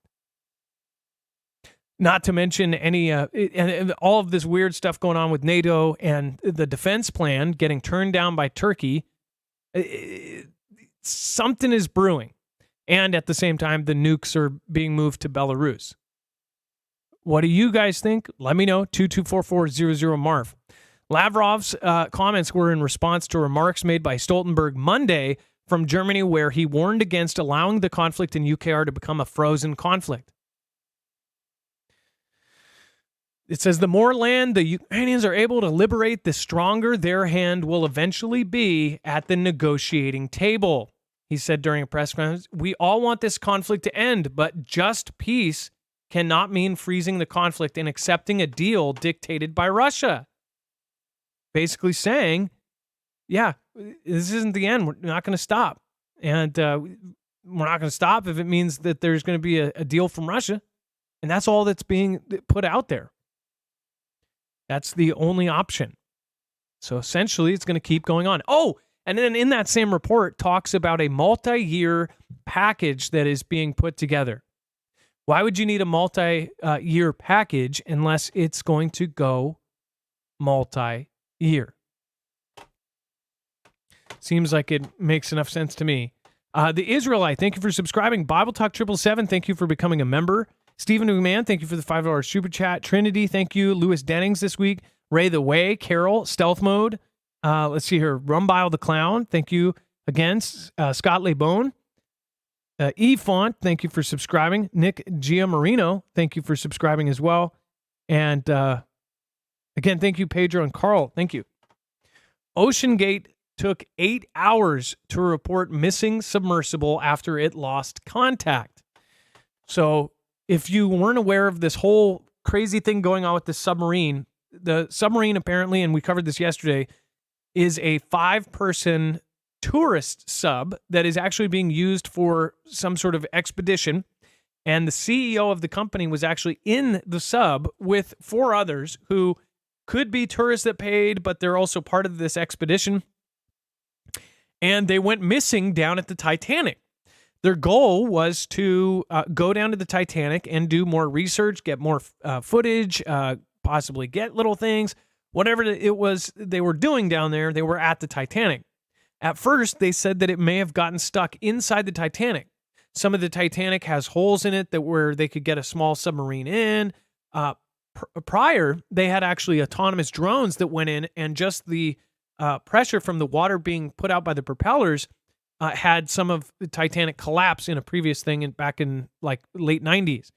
Not to mention any and all of this weird stuff going on with NATO and the defense plan getting turned down by Turkey. Something is brewing. And at the same time, the nukes are being moved to Belarus. What do you guys think? Let me know. 2244000 Lavrov's comments were in response to remarks made by Stoltenberg Monday from Germany, where he warned against allowing the conflict in UKR to become a frozen conflict. It says the more land the Ukrainians are able to liberate, the stronger their hand will eventually be at the negotiating table. He said during a press conference, we all want this conflict to end, but just peace cannot mean freezing the conflict and accepting a deal dictated by Russia. Basically saying, yeah, this isn't the end. We're not going to stop. And we're not going to stop if it means that there's going to be a deal from Russia. And that's all that's being put out there. That's the only option. So essentially, it's going to keep going on. Oh, and then in that same report talks about a multi-year package that is being put together. Why would you need a multi-year package unless it's going to go multi-year? Seems like it makes enough sense to me. The Israelite, thank you for subscribing. Bible Talk 777, thank you for becoming a member. Stephen McMahon, thank you for the $5 super chat. Trinity, thank you. Lewis Dennings this week. Ray the Way, Carol, Stealth Mode. Let's see here. Rumbile the Clown, thank you again. Scott Lebone. E Font, thank you for subscribing. Nick Giamarino, thank you for subscribing as well. And again, thank you, Pedro and Carl. Thank you. OceanGate took 8 hours to report missing submersible after it lost contact. So if you weren't aware of this whole crazy thing going on with the submarine apparently, and we covered this yesterday, is a 5-person tourist sub that is actually being used for some sort of expedition. And the CEO of the company was actually in the sub with 4 others who could be tourists that paid, but they're also part of this expedition. And they went missing down at the Titanic. Their goal was to go down to the Titanic and do more research, get more footage, possibly get little things. Whatever it was they were doing down there, they were at the Titanic. At first, they said that it may have gotten stuck inside the Titanic. Some of the Titanic has holes in it where they could get a small submarine in. Prior, they had actually autonomous drones that went in, and just the pressure from the water being put out by the propellers had some of the Titanic collapse in a previous thing back in like late 90s.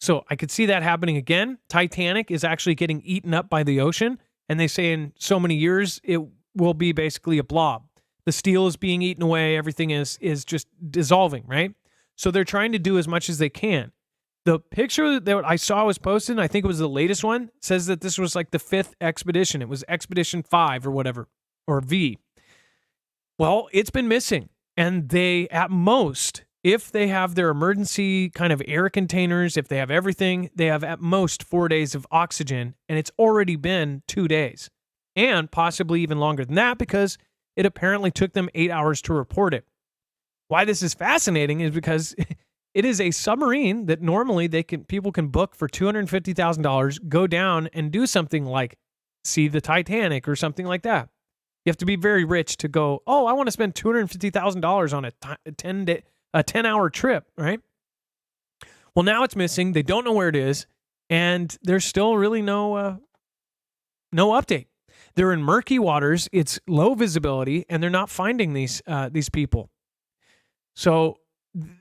So I could see that happening again. Titanic is actually getting eaten up by the ocean, and they say in so many years it will be basically a blob. The steel is being eaten away. Everything is just dissolving, right? So they're trying to do as much as they can. The picture that I saw was posted, I think it was the latest one, says that this was like the 5th expedition. It was Expedition 5 or whatever, or V. Well, it's been missing. And they, at most, if they have their emergency kind of air containers, if they have everything, they have at most 4 days of oxygen. And it's already been 2 days. And possibly even longer than that, because it apparently took them 8 hours to report it. Why this is fascinating is because it is a submarine that normally people can book for $250,000, go down and do something like see the Titanic or something like that. You have to be very rich to go, oh, I want to spend $250,000 on a 10-hour trip, right? Well, now it's missing. They don't know where it is, and there's still really no update. They're in murky waters. It's low visibility, and they're not finding these people. So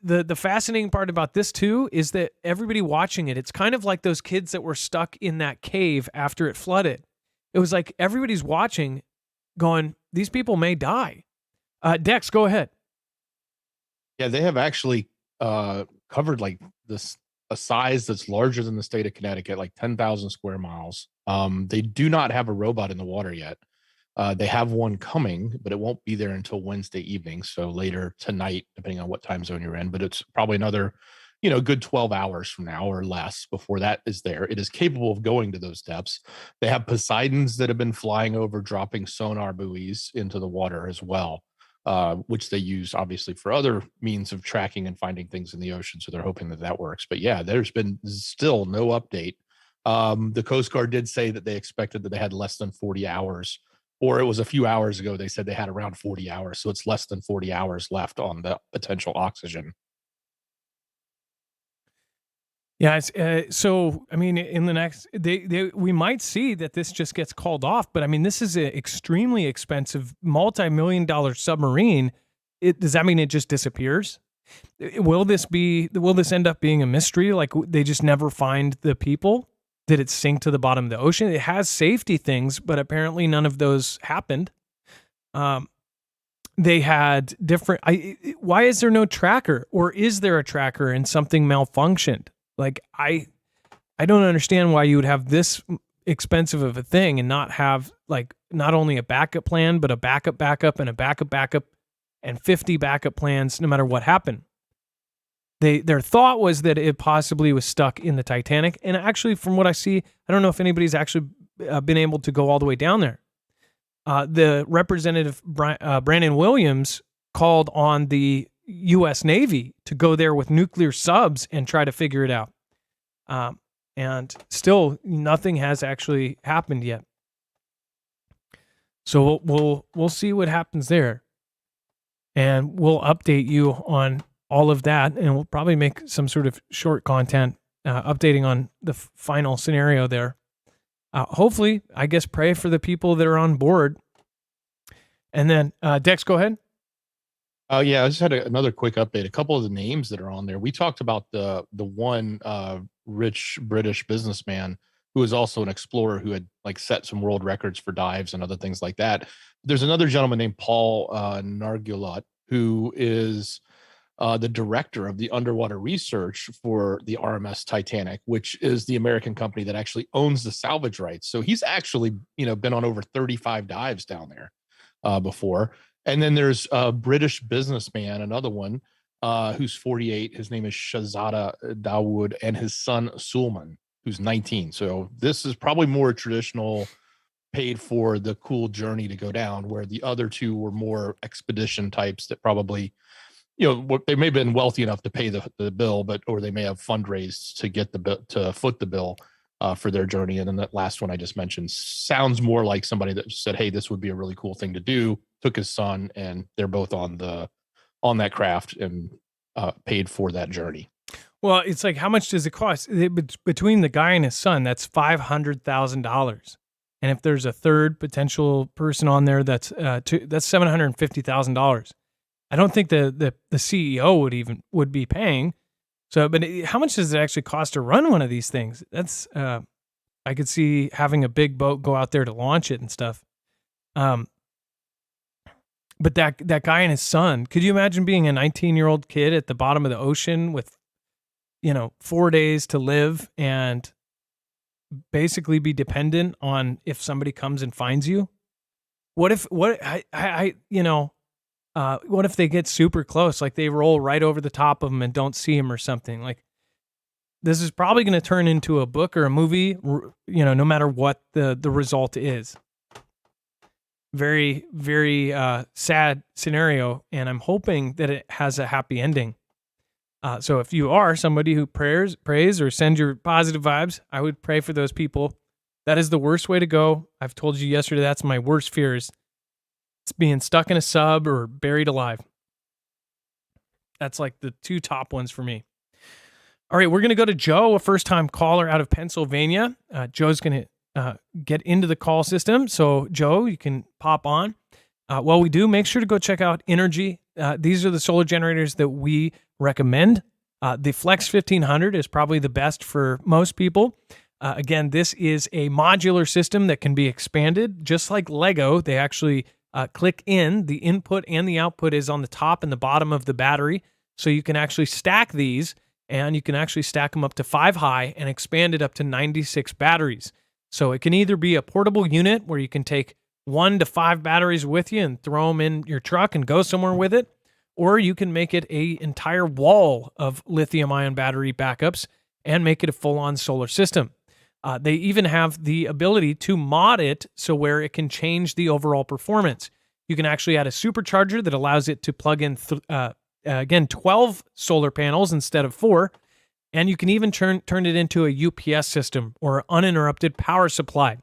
the fascinating part about this too is that everybody watching it, it's kind of like those kids that were stuck in that cave after it flooded. It was like everybody's watching, going, these people may die. Dex, go ahead. Yeah, they have actually covered like this a size that's larger than the state of Connecticut, like 10,000 square miles. They do not have a robot in the water yet. They have one coming, but it won't be there until Wednesday evening. So later tonight, depending on what time zone you're in, but it's probably another, good 12 hours from now or less before that is there. It is capable of going to those depths. They have Poseidons that have been flying over, dropping sonar buoys into the water as well. which they use obviously for other means of tracking and finding things in the ocean. So they're hoping that that works. But yeah, there's been still no update. The Coast Guard did say that they expected that they had less than 40 hours, or it was a few hours ago. They said they had around 40 hours. So it's less than 40 hours left on the potential oxygen. Yeah. So, I mean, in the next, we might see that this just gets called off, but I mean, this is an extremely expensive multi-million-dollar submarine. Does that mean it just disappears? Will this end up being a mystery? Like they just never find the people? Did it sink to the bottom of the ocean? It has safety things, but apparently none of those happened. They had different, why is there no tracker? Or is there a tracker and something malfunctioned? Like, I don't understand why you would have this expensive of a thing and not have, like, not only a backup plan, but a backup and a backup and 50 backup plans no matter what happened. Their thought was that it possibly was stuck in the Titanic. And actually, from what I see, I don't know if anybody's actually been able to go all the way down there. The representative, Brandon Williams, called on the U.S. Navy to go there with nuclear subs and try to figure it out. And still, nothing has actually happened yet. So we'll see what happens there. And we'll update you on all of that, and we'll probably make some sort of short content updating on the final scenario there. Hopefully, I guess pray for the people that are on board. And then, Dex, go ahead. Yeah, I just had another quick update. A couple of the names that are on there. We talked about the one rich British businessman who was also an explorer who had like set some world records for dives and other things like that. There's another gentleman named Paul Nargulat who is the director of the underwater research for the RMS Titanic, which is the American company that actually owns the salvage rights. So he's actually, been on over 35 dives down there before. And then there's a British businessman, another one, who's 48. His name is Shahzada Dawood, and his son Sulman, who's 19. So this is probably more traditional, paid for the cool journey to go down, where the other two were more expedition types that probably, they may have been wealthy enough to pay the bill, or they may have fundraised to get to foot the bill for their journey. And then that last one I just mentioned sounds more like somebody that said, hey, this would be a really cool thing to do, took his son, and they're both on that craft and paid for that journey. Well, it's like, how much does it cost? Between the guy and his son, that's $500,000. And if there's a third potential person on there, that's $750,000. I don't think the CEO would be paying. So, but how much does it actually cost to run one of these things? That's I could see having a big boat go out there to launch it and stuff. But that guy and his son, could you imagine being a 19-year-old kid at the bottom of the ocean with, 4 days to live and basically be dependent on if somebody comes and finds you? What if they get super close, like they roll right over the top of them and don't see him or something? Like, this is probably going to turn into a book or a movie, no matter what the result is. Very, very sad scenario, and I'm hoping that it has a happy ending. So if you are somebody who prays or sends your positive vibes, I would pray for those people. That is the worst way to go. I've told you yesterday, that's my worst fears. It's being stuck in a sub or buried alive. That's like the two top ones for me. All right, we're going to go to Joe, a first-time caller out of Pennsylvania. Joe's going to get into the call system. So, Joe, you can pop on. While we do, make sure to go check out Energy. These are the solar generators that we recommend. The Flex 1500 is probably the best for most people. Again, this is a modular system that can be expanded. Just like Lego, they actually click in. The input and the output is on the top and the bottom of the battery. So you can actually stack these, and you can actually stack them up to 5 high and expand it up to 96 batteries. So it can either be a portable unit where you can take 1 to 5 batteries with you and throw them in your truck and go somewhere with it, or you can make it an entire wall of lithium-ion battery backups and make it a full-on solar system. They even have the ability to mod it so where it can change the overall performance. You can actually add a supercharger that allows it to plug in, again, 12 solar panels instead of 4. And you can even turn it into a UPS system or uninterrupted power supply.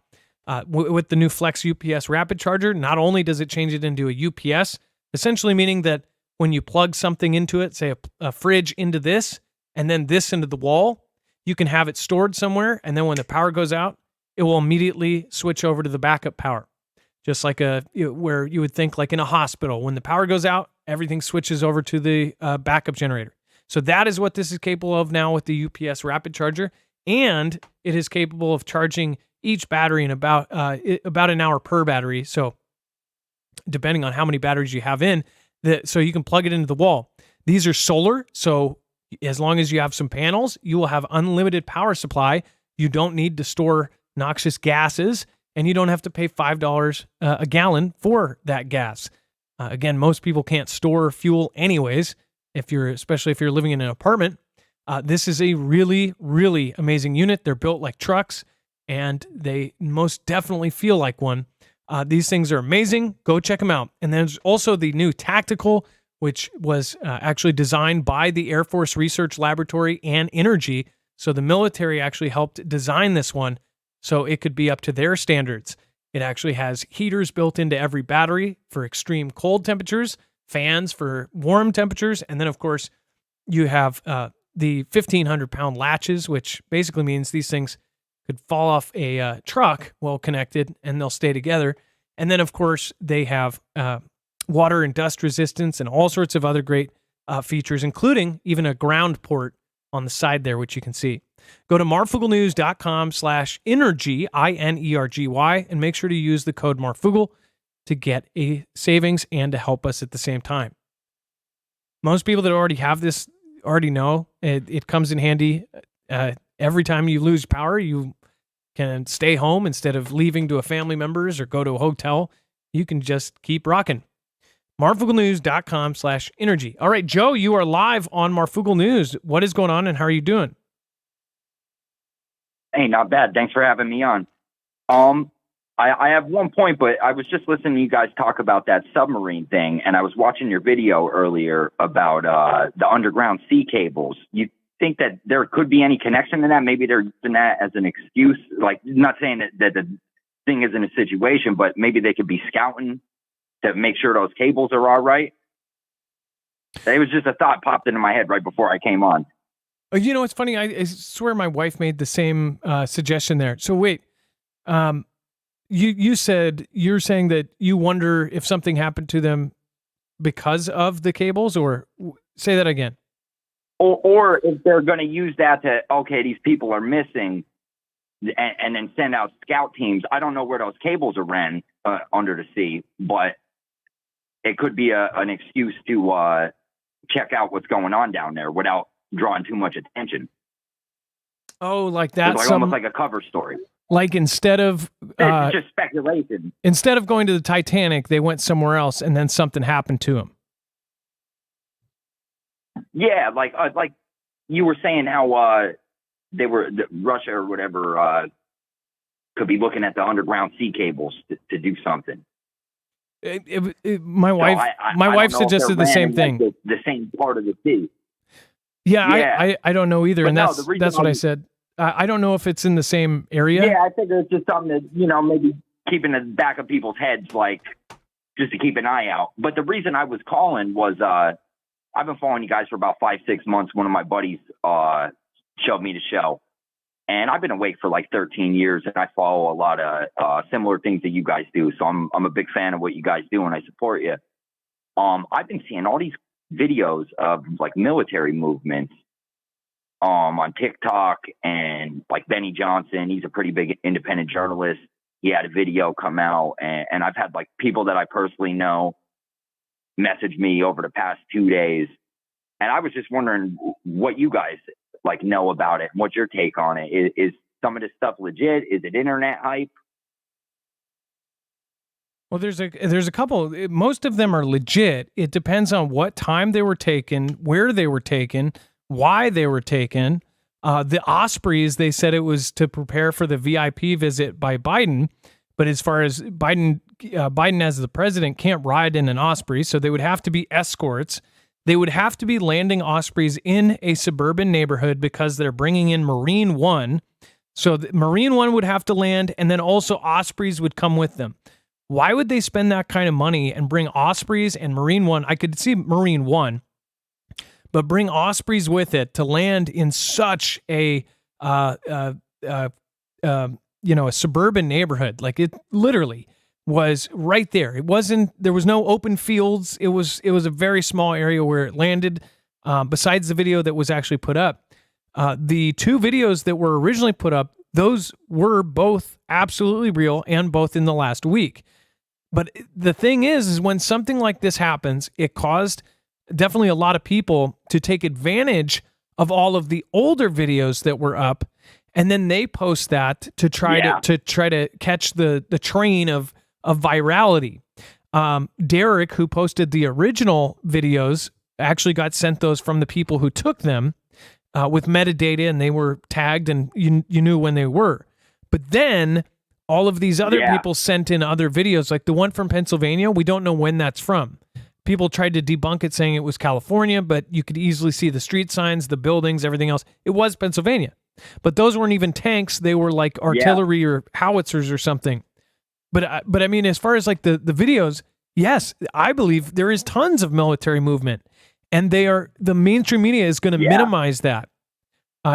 With the new Flex UPS rapid charger, not only does it change it into a UPS, essentially meaning that when you plug something into it, say a fridge into this, and then this into the wall, you can have it stored somewhere, and then when the power goes out, it will immediately switch over to the backup power. Just like where you would think like in a hospital, when the power goes out, everything switches over to the backup generator. So that is what this is capable of now with the UPS rapid charger, and it is capable of charging each battery in about an hour per battery. So depending on how many batteries you have in, so you can plug it into the wall. These are solar, so as long as you have some panels, you will have unlimited power supply. You don't need to store noxious gases, and you don't have to pay $5 a gallon for that gas. Again, most people can't store fuel anyways, especially if you're living in an apartment. This is a really, really amazing unit. They're built like trucks, and they most definitely feel like one. These things are amazing. Go check them out. And there's also the new Tactical, which was actually designed by the Air Force Research Laboratory and Energy. So the military actually helped design this one so it could be up to their standards. It actually has heaters built into every battery for extreme cold temperatures, fans for warm temperatures, and then, of course, you have the 1,500-pound latches, which basically means these things could fall off a truck well connected, and they'll stay together. And then, of course, they have water and dust resistance and all sorts of other great features, including even a ground port on the side there, which you can see. Go to marfooglenews.com/energy, INERGY, and make sure to use the code Marfoogle to get a savings and to help us at the same time. Most people that already have this already know it comes in handy. Every time you lose power, you can stay home instead of leaving to a family member's or go to a hotel. You can just keep rocking. marfooglenews.com/energy. All right, Joe, you are live on Marfoogle News. What is going on and how are you doing? Hey, not bad. Thanks for having me on. I have one point, but I was just listening to you guys talk about that submarine thing, and I was watching your video earlier about the underground sea cables. You think that there could be any connection to that? Maybe they're using that as an excuse, like not saying that the thing isn't a situation, but maybe they could be scouting to make sure those cables are all right. It was just a thought popped into my head right before I came on. You know, it's funny. I swear my wife made the same suggestion there. So wait, you're saying that you wonder if something happened to them because of the cables, or say that again. Or if they're going to use that to, okay, these people are missing, and then send out scout teams. I don't know where those cables are ran under the sea, but it could be an excuse to check out what's going on down there without drawing too much attention. Oh, like that? Like almost like a cover story. Like instead of it's just speculation. Instead of going to the Titanic, they went somewhere else, and then something happened to them. Yeah, like you were saying how they were Russia or whatever could be looking at the underground sea cables to do something. My wife suggested the same thing. Like the same part of the sea. Yeah. I don't know either, but and that's what I said. I don't know if it's in the same area. Yeah, I think it's just something that, maybe keep in the back of people's heads, like just to keep an eye out. But the reason I was calling was I've been following you guys for about 5-6 months. One of my buddies showed me the show, and I've been awake for like 13 years, and I follow a lot of similar things that you guys do. So I'm a big fan of what you guys do, and I support you. I've been seeing all these videos of like military movements on TikTok, and like Benny Johnson, he's a pretty big independent journalist. He had a video come out, and I've had like people that I personally know message me over the past 2 days. And I was just wondering what you guys like know about it. What's your take on it? Is some of this stuff legit? Is it internet hype? Well, there's a couple. Most of them are legit. It depends on what time they were taken, where they were taken, why they were taken. The Ospreys, they said it was to prepare for the VIP visit by Biden. But as far as Biden Biden as the president can't ride in an Osprey, so they would have to be escorts. They would have to be landing Ospreys in a suburban neighborhood because they're bringing in Marine One. So Marine One would have to land, and then also Ospreys would come with them. Why would they spend that kind of money and bring Ospreys and Marine One? I could see Marine One, but bring Ospreys with it to land in such a a suburban neighborhood. Like, it literally was right there. There was no open fields. It was a very small area where it landed. Besides the video that was actually put up, the two videos that were originally put up, those were both absolutely real and both in the last week. But the thing is when something like this happens, it caused definitely a lot of people to take advantage of all of the older videos that were up, and then they post that to try to catch the train of virality. Derek, who posted the original videos, actually got sent those from the people who took them with metadata, and they were tagged, and you knew when they were. But then all of these other people sent in other videos, like the one from Pennsylvania. We don't know when that's from. People tried to debunk it, saying it was California, but you could easily see the street signs, the buildings, everything else. It was Pennsylvania. But those weren't even tanks. They were like artillery or howitzers or something. But I mean, as far as like the videos, yes, I believe there is tons of military movement, and the mainstream media is going to minimize that.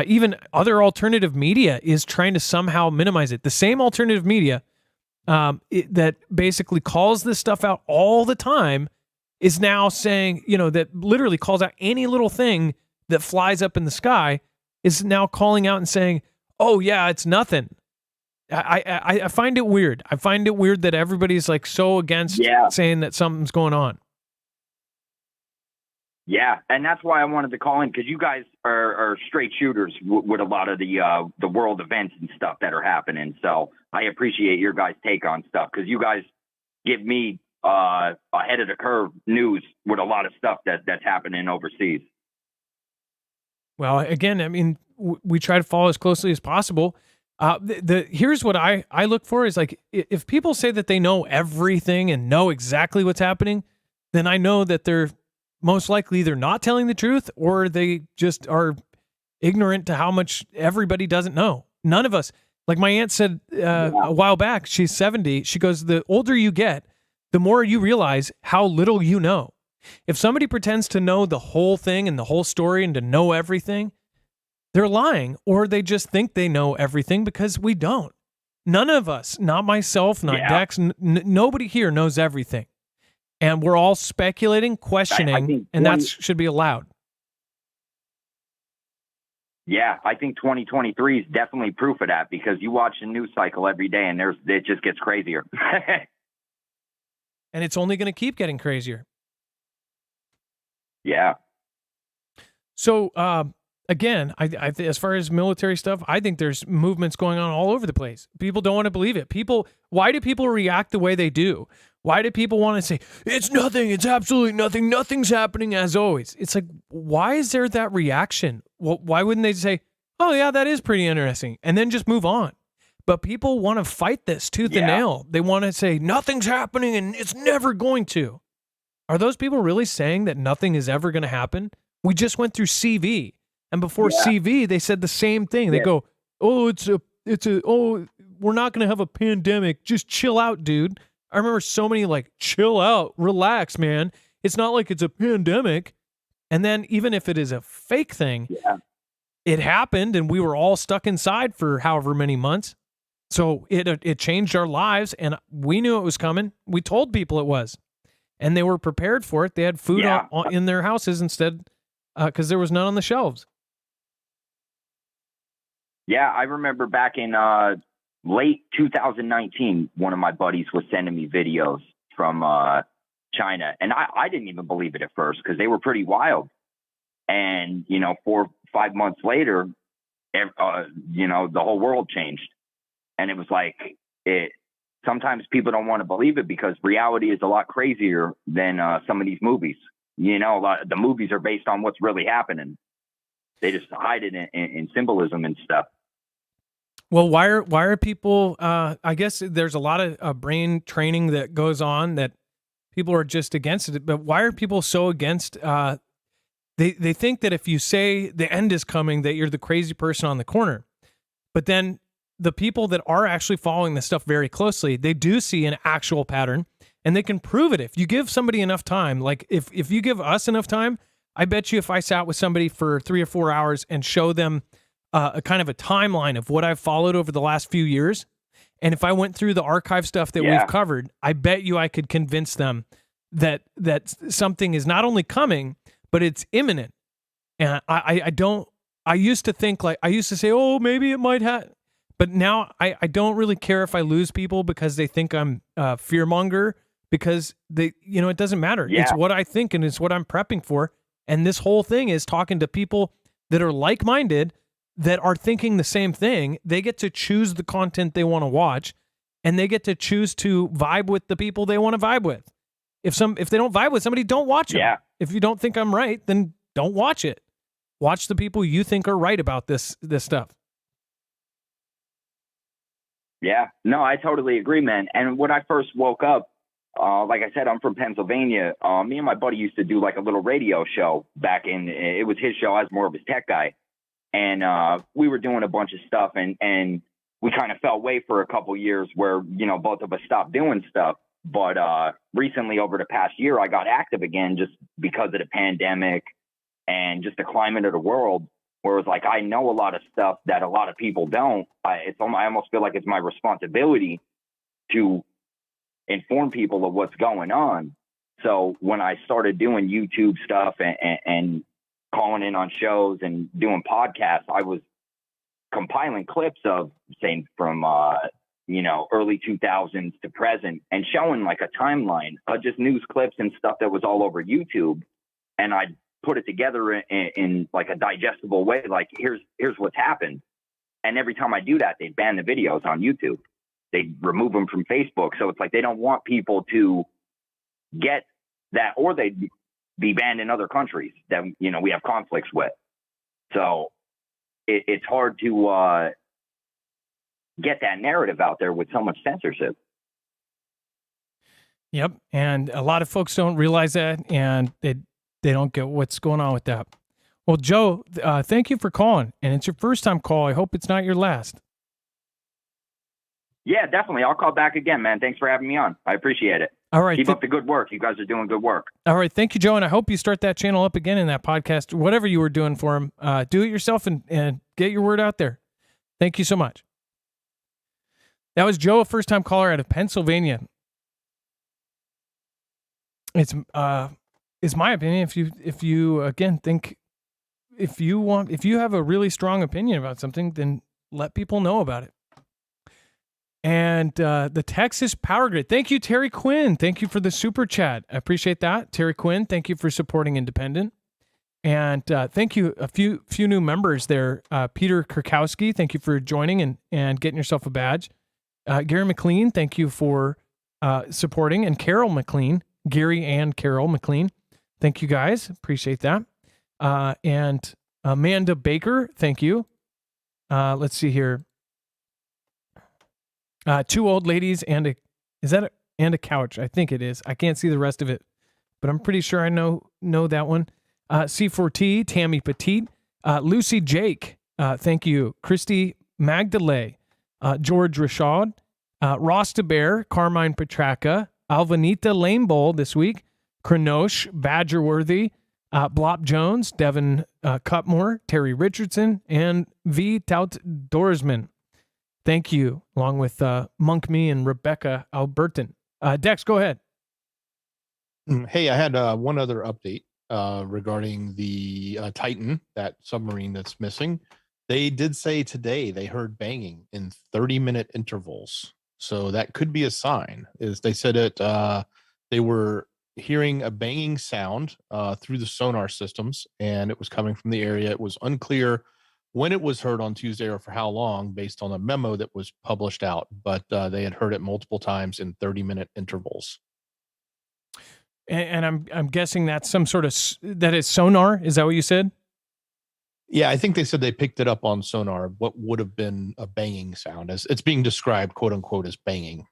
Even other alternative media is trying to somehow minimize it. The same alternative media that basically calls this stuff out all the time is now saying, that literally calls out any little thing that flies up in the sky, is now calling out and saying, oh yeah, it's nothing. I find it weird. I find it weird that everybody's like so against saying that something's going on. Yeah, and that's why I wanted to call in, because you guys are straight shooters with a lot of the world events and stuff that are happening. So I appreciate your guys' take on stuff, because you guys give me ahead of the curve news with a lot of stuff that's happening overseas. Well, again, I mean, we try to follow as closely as possible. Here's what I look for is, like, if people say that they know everything and know exactly what's happening, then I know that they're most likely either not telling the truth or they just are ignorant to how much everybody doesn't know. None of us, like my aunt said a while back, she's 70. She goes, the older you get, the more you realize how little you know. If somebody pretends to know the whole thing and the whole story and to know everything, they're lying, or they just think they know everything, because we don't. None of us, not myself, not Dex, nobody here knows everything. And we're all speculating, questioning, and that should be allowed. Yeah, I think 2023 is definitely proof of that, because you watch the news cycle every day and it just gets crazier. And it's only going to keep getting crazier. Yeah. So, again, I as far as military stuff, I think there's movements going on all over the place. People don't want to believe it. Why do people react the way they do? Why do people want to say, it's nothing, it's absolutely nothing, nothing's happening as always? It's like, why is there that reaction? Well, why wouldn't they say, oh yeah, that is pretty interesting, and then just move on? But people want to fight this tooth and nail. They want to say, nothing's happening and it's never going to. Are those people really saying that nothing is ever going to happen? We just went through CV. And before CV, they said the same thing. They go, oh, we're not going to have a pandemic. Just chill out, dude. I remember so many like, chill out, relax, man. It's not like it's a pandemic. And then even if it is a fake thing, it happened and we were all stuck inside for however many months. So it changed our lives, and we knew it was coming. We told people it was, and they were prepared for it. They had food in their houses instead, because there was none on the shelves. Yeah, I remember back in late 2019, one of my buddies was sending me videos from China, and I didn't even believe it at first, because they were pretty wild. And 4 or 5 months later, the whole world changed. And it was like, sometimes people don't want to believe it, because reality is a lot crazier than some of these movies. The movies are based on what's really happening. They just hide it in symbolism and stuff. Well, why are people? I guess there's a lot of brain training that goes on that people are just against it. But why are people so against? They think that if you say the end is coming, that you're the crazy person on the corner. But then the people that are actually following this stuff very closely, they do see an actual pattern, and they can prove it if you give somebody enough time. Like if you give us enough time, I bet you if I sat with somebody for 3 or 4 hours and show them a kind of a timeline of what I've followed over the last few years, and if I went through the archive stuff that we've covered, I bet you I could convince them that something is not only coming, but it's imminent. And I used to think I used to say, oh, maybe it might have, but now I don't really care if I lose people because they think I'm a fearmonger, because it doesn't matter. Yeah. It's what I think and it's what I'm prepping for. And this whole thing is talking to people that are like-minded, that are thinking the same thing. They get to choose the content they want to watch, and they get to choose to vibe with the people they want to vibe with. If they don't vibe with somebody, don't watch them. Yeah. If you don't think I'm right, then don't watch it. Watch the people you think are right about this stuff. Yeah, no, I totally agree, man. And when I first woke up, like I said, I'm from Pennsylvania. Me and my buddy used to do like a little radio show back it was his show. I was more of his tech guy. And we were doing a bunch of stuff, and we kind of fell away for a couple years where, both of us stopped doing stuff. But recently, over the past year, I got active again just because of the pandemic and just the climate of the world, where it's like I know a lot of stuff that a lot of people don't. I almost feel like it's my responsibility to inform people of what's going on. So when I started doing YouTube stuff and calling in on shows and doing podcasts, I was compiling clips of, say, from early 2000s to present, and showing like a timeline of just news clips and stuff that was all over YouTube. And I put it together in like a digestible way. Like, here's what's happened. And every time I do that, they ban the videos on YouTube. They remove them from Facebook. So it's like they don't want people to get that, or they'd be banned in other countries that we have conflicts with. So it's hard to get that narrative out there with so much censorship. Yep, and a lot of folks don't realize that, and they don't get what's going on with that. Well, Joe, thank you for calling, and it's your first time call. I hope it's not your last. Yeah, definitely. I'll call back again, man. Thanks for having me on. I appreciate it. All right. Keep up the good work. You guys are doing good work. All right. Thank you, Joe. And I hope you start that channel up again in that podcast, whatever you were doing for him. Do it yourself and get your word out there. Thank you so much. That was Joe, a first-time caller out of Pennsylvania. It's my opinion. If you again think, if you have a really strong opinion about something, then let people know about it. And the Texas Power Grid. Thank you, Terry Quinn. Thank you for the super chat. I appreciate that. Terry Quinn, thank you for supporting independent. And thank you, a few new members there. Peter Kurkowski, thank you for joining and getting yourself a badge. Gary McLean, thank you for supporting. And Carol McLean, Gary and Carol McLean, thank you guys. Appreciate that. And Amanda Baker, thank you. Let's see here. Two old ladies and a couch. I think it is. I can't see the rest of it, but I'm pretty sure I know that one. C4T, Tammy Petit, Lucy Jake. Thank you. Christy Magdalene, George Rashad, Ross DeBear, Carmine Petraka, Alvanita Lane Bowl this week, Kronosh, Badgerworthy, Blop Jones, Devin Cutmore, Terry Richardson, and V. Tout Dorsman. Thank you, along with Monk Me and Rebecca Alberton. Dex, go ahead. Hey, I had one other update regarding the Titan, that submarine that's missing. They did say today they heard banging in 30-minute intervals. So that could be a sign. Is they said they were hearing a banging sound through the sonar systems, and it was coming from the area. It was unclear when it was heard on Tuesday or for how long, based on a memo that was published out, but they had heard it multiple times in 30-minute intervals. And I'm guessing that's some sort of that is sonar. Is that what you said? Yeah, I think they said they picked it up on sonar. What would have been a banging sound, as it's being described, quote unquote, as banging.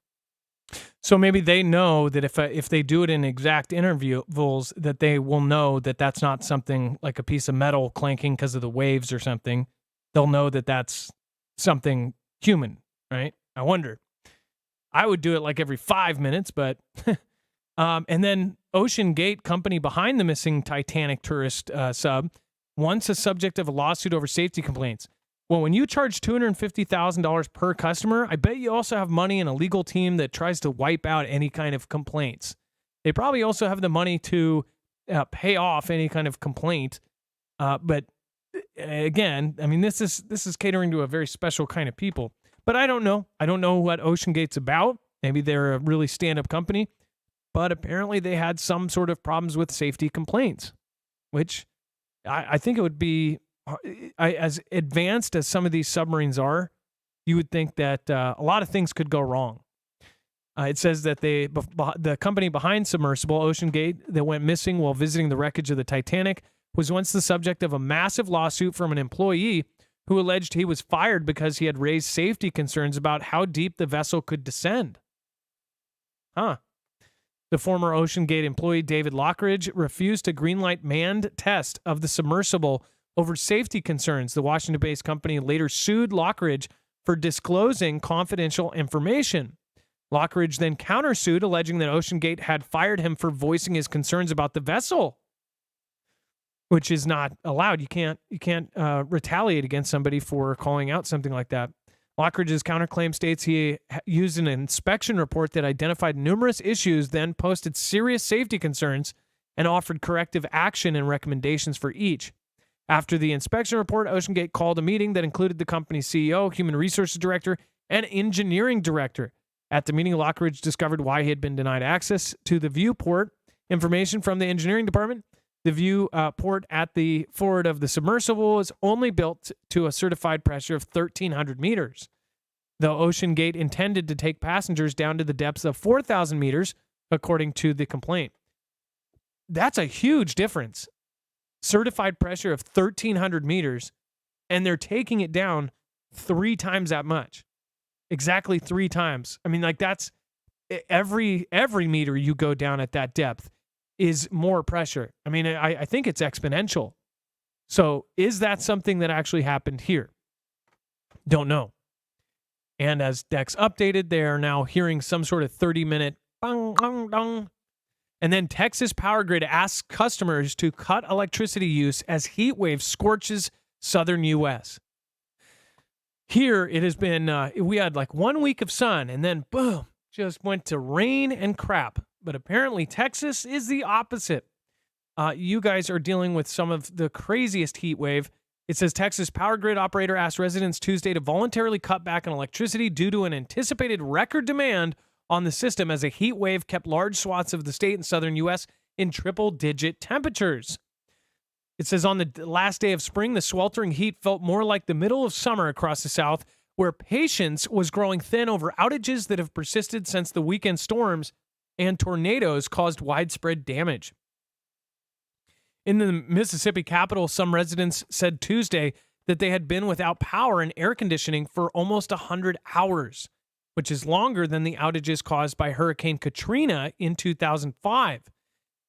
So maybe they know that if they do it in exact intervals, that they will know that that's not something like a piece of metal clanking because of the waves or something. They'll know that that's something human, right? I wonder. I would do it like every 5 minutes, but and then Ocean Gate, company behind the missing Titanic tourist sub, once a subject of a lawsuit over safety complaints. Well, when you charge $250,000 per customer, I bet you also have money in a legal team that tries to wipe out any kind of complaints. They probably also have the money to pay off any kind of complaint. But again, I mean, this is catering to a very special kind of people. But I don't know. I don't know what Ocean Gate's about. Maybe they're a really stand-up company. But apparently they had some sort of problems with safety complaints, which I think it would be, as advanced as some of these submarines are, you would think that a lot of things could go wrong. It says that the company behind Submersible, Ocean Gate, that went missing while visiting the wreckage of the Titanic, was once the subject of a massive lawsuit from an employee who alleged he was fired because he had raised safety concerns about how deep the vessel could descend. The former Ocean Gate employee, David Lockridge, refused to greenlight manned test of the submersible over safety concerns. The Washington-based company later sued Lockridge for disclosing confidential information. Lockridge then countersued, alleging that Ocean Gate had fired him for voicing his concerns about the vessel, which is not allowed. You can't retaliate against somebody for calling out something like that. Lockridge's counterclaim states he used an inspection report that identified numerous issues, then posted serious safety concerns, and offered corrective action and recommendations for each. After the inspection report, Ocean Gate called a meeting that included the company's CEO, human resources director, and engineering director. At the meeting, Lockridge discovered why he had been denied access to the viewport information from the engineering department. The viewport at the forward of the submersible is only built to a certified pressure of 1,300 meters. The Ocean Gate intended to take passengers down to the depths of 4,000 meters, according to the complaint. That's a huge difference. Certified pressure of 1,300 meters, and they're taking it down 3 times that much. Exactly 3 times. I mean, like, that's every meter you go down at that depth is more pressure. I mean, I think it's exponential. So is that something that actually happened here? Don't know. And as Dex updated, they are now hearing some sort of 30-minute bang, bang, bang. And then Texas Power Grid asks customers to cut electricity use as heat wave scorches southern U.S. Here it has been, we had like 1 week of sun and then boom, just went to rain and crap. But apparently Texas is the opposite. You guys are dealing with some of the craziest heat wave. It says Texas Power Grid operator asked residents Tuesday to voluntarily cut back on electricity due to an anticipated record demand on the system as a heat wave kept large swaths of the state and southern U.S. in triple-digit temperatures. It says on the last day of spring, the sweltering heat felt more like the middle of summer across the South, where patience was growing thin over outages that have persisted since the weekend storms and tornadoes caused widespread damage. In the Mississippi capital, some residents said Tuesday that they had been without power and air conditioning for almost 100 hours, which is longer than the outages caused by Hurricane Katrina in 2005.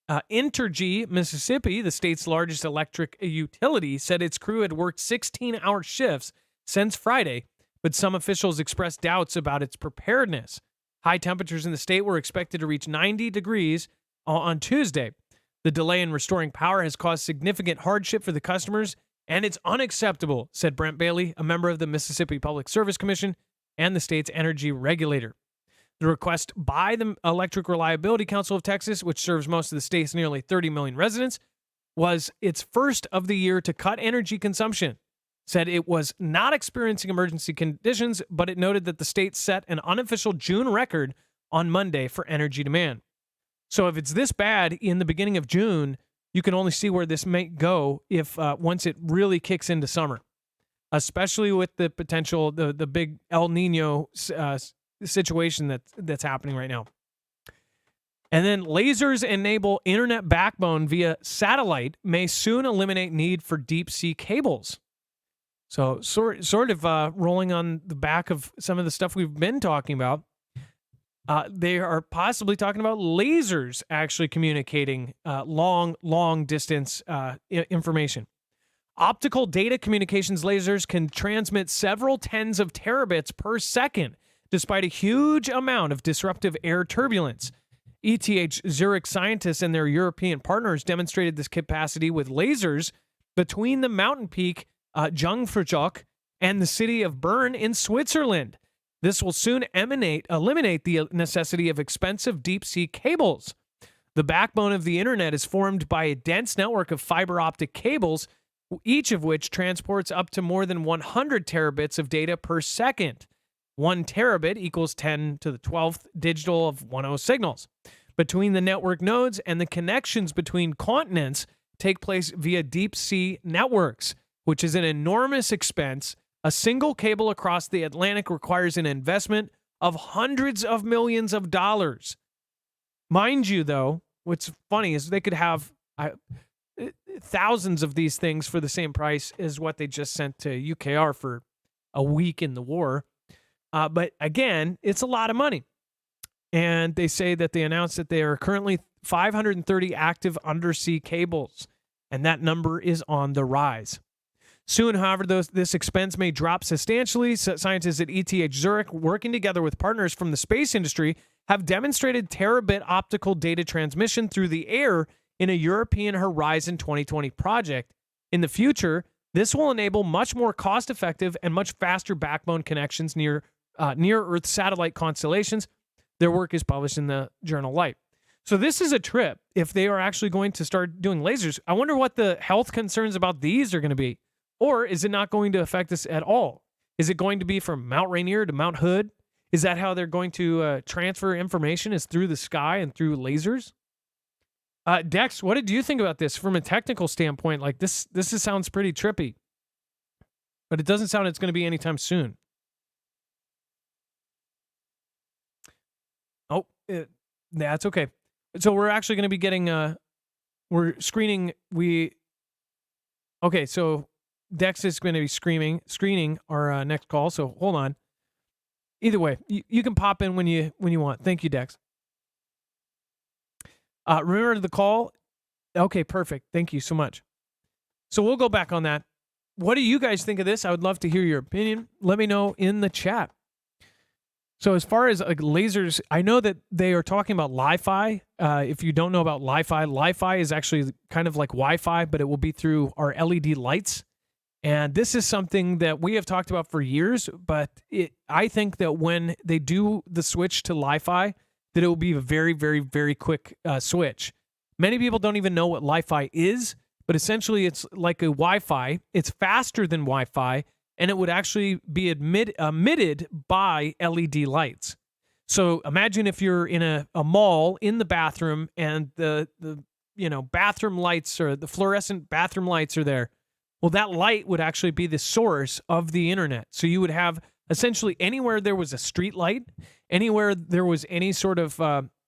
Entergy Mississippi, the state's largest electric utility, said its crew had worked 16-hour shifts since Friday, but some officials expressed doubts about its preparedness. High temperatures in the state were expected to reach 90 degrees on Tuesday. The delay in restoring power has caused significant hardship for the customers, and it's unacceptable, said Brent Bailey, a member of the Mississippi Public Service Commission and the state's energy regulator. The request by the Electric Reliability Council of Texas, which serves most of the state's nearly 30 million residents, was its first of the year to cut energy consumption. Said it was not experiencing emergency conditions, but it noted that the state set an unofficial June record on Monday for energy demand. So if it's this bad in the beginning of June, you can only see where this may go if once it really kicks into summer, especially with the potential, the big El Nino situation that's happening right now. And then lasers enable internet backbone via satellite may soon eliminate need for deep sea cables. So sort of rolling on the back of some of the stuff we've been talking about. They are possibly talking about lasers actually communicating long distance information. Optical data communications lasers can transmit several tens of terabits per second, despite a huge amount of disruptive air turbulence. ETH Zurich scientists and their European partners demonstrated this capacity with lasers between the mountain peak Jungfraujoch and the city of Bern in Switzerland. This will soon eliminate the necessity of expensive deep-sea cables. The backbone of the internet is formed by a dense network of fiber optic cables, each of which transports up to more than 100 terabits of data per second. 1 terabit equals 10 to the 12th digital of 10 signals. Between the network nodes and the connections between continents take place via deep-sea networks, which is an enormous expense. A single cable across the Atlantic requires an investment of hundreds of millions of dollars. Mind you, though, what's funny is they could have thousands of these things for the same price as what they just sent to UKR for a week in the war. But again, it's a lot of money. And they say that they announced that there are currently 530 active undersea cables, and that number is on the rise. Soon, however, this expense may drop substantially. Scientists at ETH Zurich, working together with partners from the space industry, have demonstrated terabit optical data transmission through the air in a European Horizon 2020 project. In the future, this will enable much more cost-effective and much faster backbone connections near Earth satellite constellations. Their work is published in the journal Light. So this is a trip. If they are actually going to start doing lasers, I wonder what the health concerns about these are going to be. Or is it not going to affect us at all? Is it going to be from Mount Rainier to Mount Hood? Is that how they're going to transfer information, is through the sky and through lasers? Dex, what did you think about this from a technical standpoint? Like this sounds pretty trippy, but it doesn't sound it's going to be anytime soon. Oh, that's okay. So we're actually going to be getting, we're screening, okay, so Dex is going to be screening our next call, so hold on. Either way, you can pop in when you want. Thank you, Dex. Remember the call? Okay, perfect. Thank you so much. So we'll go back on that. What do you guys think of this? I would love to hear your opinion. Let me know in the chat. So as far as lasers, I know that they are talking about Li-Fi. If you don't know about Li-Fi, Li-Fi is actually kind of like Wi-Fi, but it will be through our LED lights. And this is something that we have talked about for years, but I think that when they do the switch to Li-Fi, that it will be a very, very, very quick switch. Many people don't even know what Li-Fi is, but essentially it's like a Wi-Fi. It's faster than Wi-Fi, and it would actually be emitted by LED lights. So imagine if you're in a mall in the bathroom and the bathroom lights, or the fluorescent bathroom lights are there. Well, that light would actually be the source of the internet. So you would have essentially anywhere there was a street light, anywhere there was any sort of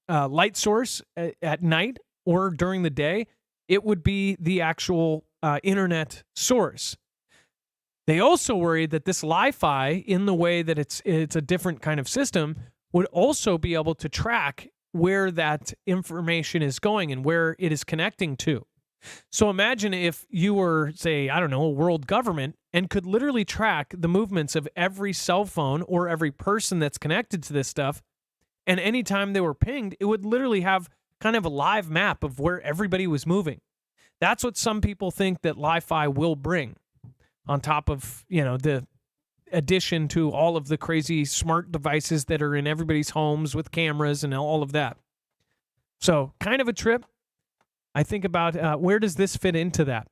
light source at night or during the day, it would be the actual internet source. They also worried that this Li-Fi, in the way that it's a different kind of system, would also be able to track where that information is going and where it is connecting to. So imagine if you were, say, I don't know, a world government and could literally track the movements of every cell phone or every person that's connected to this stuff. And anytime they were pinged, it would literally have kind of a live map of where everybody was moving. That's what some people think that Li-Fi will bring, on top of, the addition to all of the crazy smart devices that are in everybody's homes with cameras and all of that. So kind of a trip. I think about where does this fit into that?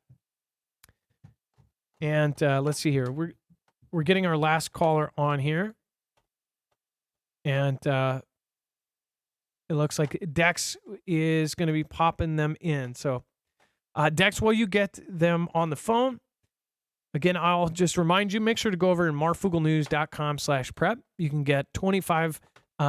And let's see here. We're getting our last caller on here. And it looks like Dex is going to be popping them in. So Dex, while you get them on the phone, again, I'll just remind you, make sure to go over to marfooglenews.com/prep. You can get 25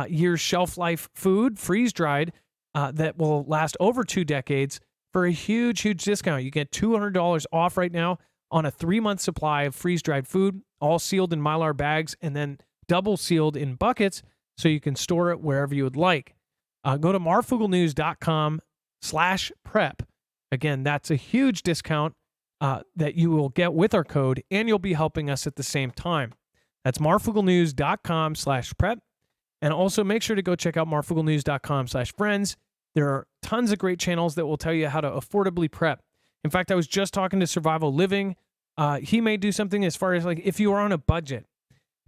years shelf life food, freeze-dried, that will last over 2 decades for a huge, huge discount. You get $200 off right now. on a 3-month supply of freeze-dried food, all sealed in Mylar bags and then double sealed in buckets so you can store it wherever you would like. Go to marfooglenews.com/prep. Again, that's a huge discount that you will get with our code, and you'll be helping us at the same time. That's marfooglenews.com/prep. And also make sure to go check out marfooglenews.com/friends. There are tons of great channels that will tell you how to affordably prep. In fact, I was just talking to Survival Living. He may do something as far as like if you are on a budget,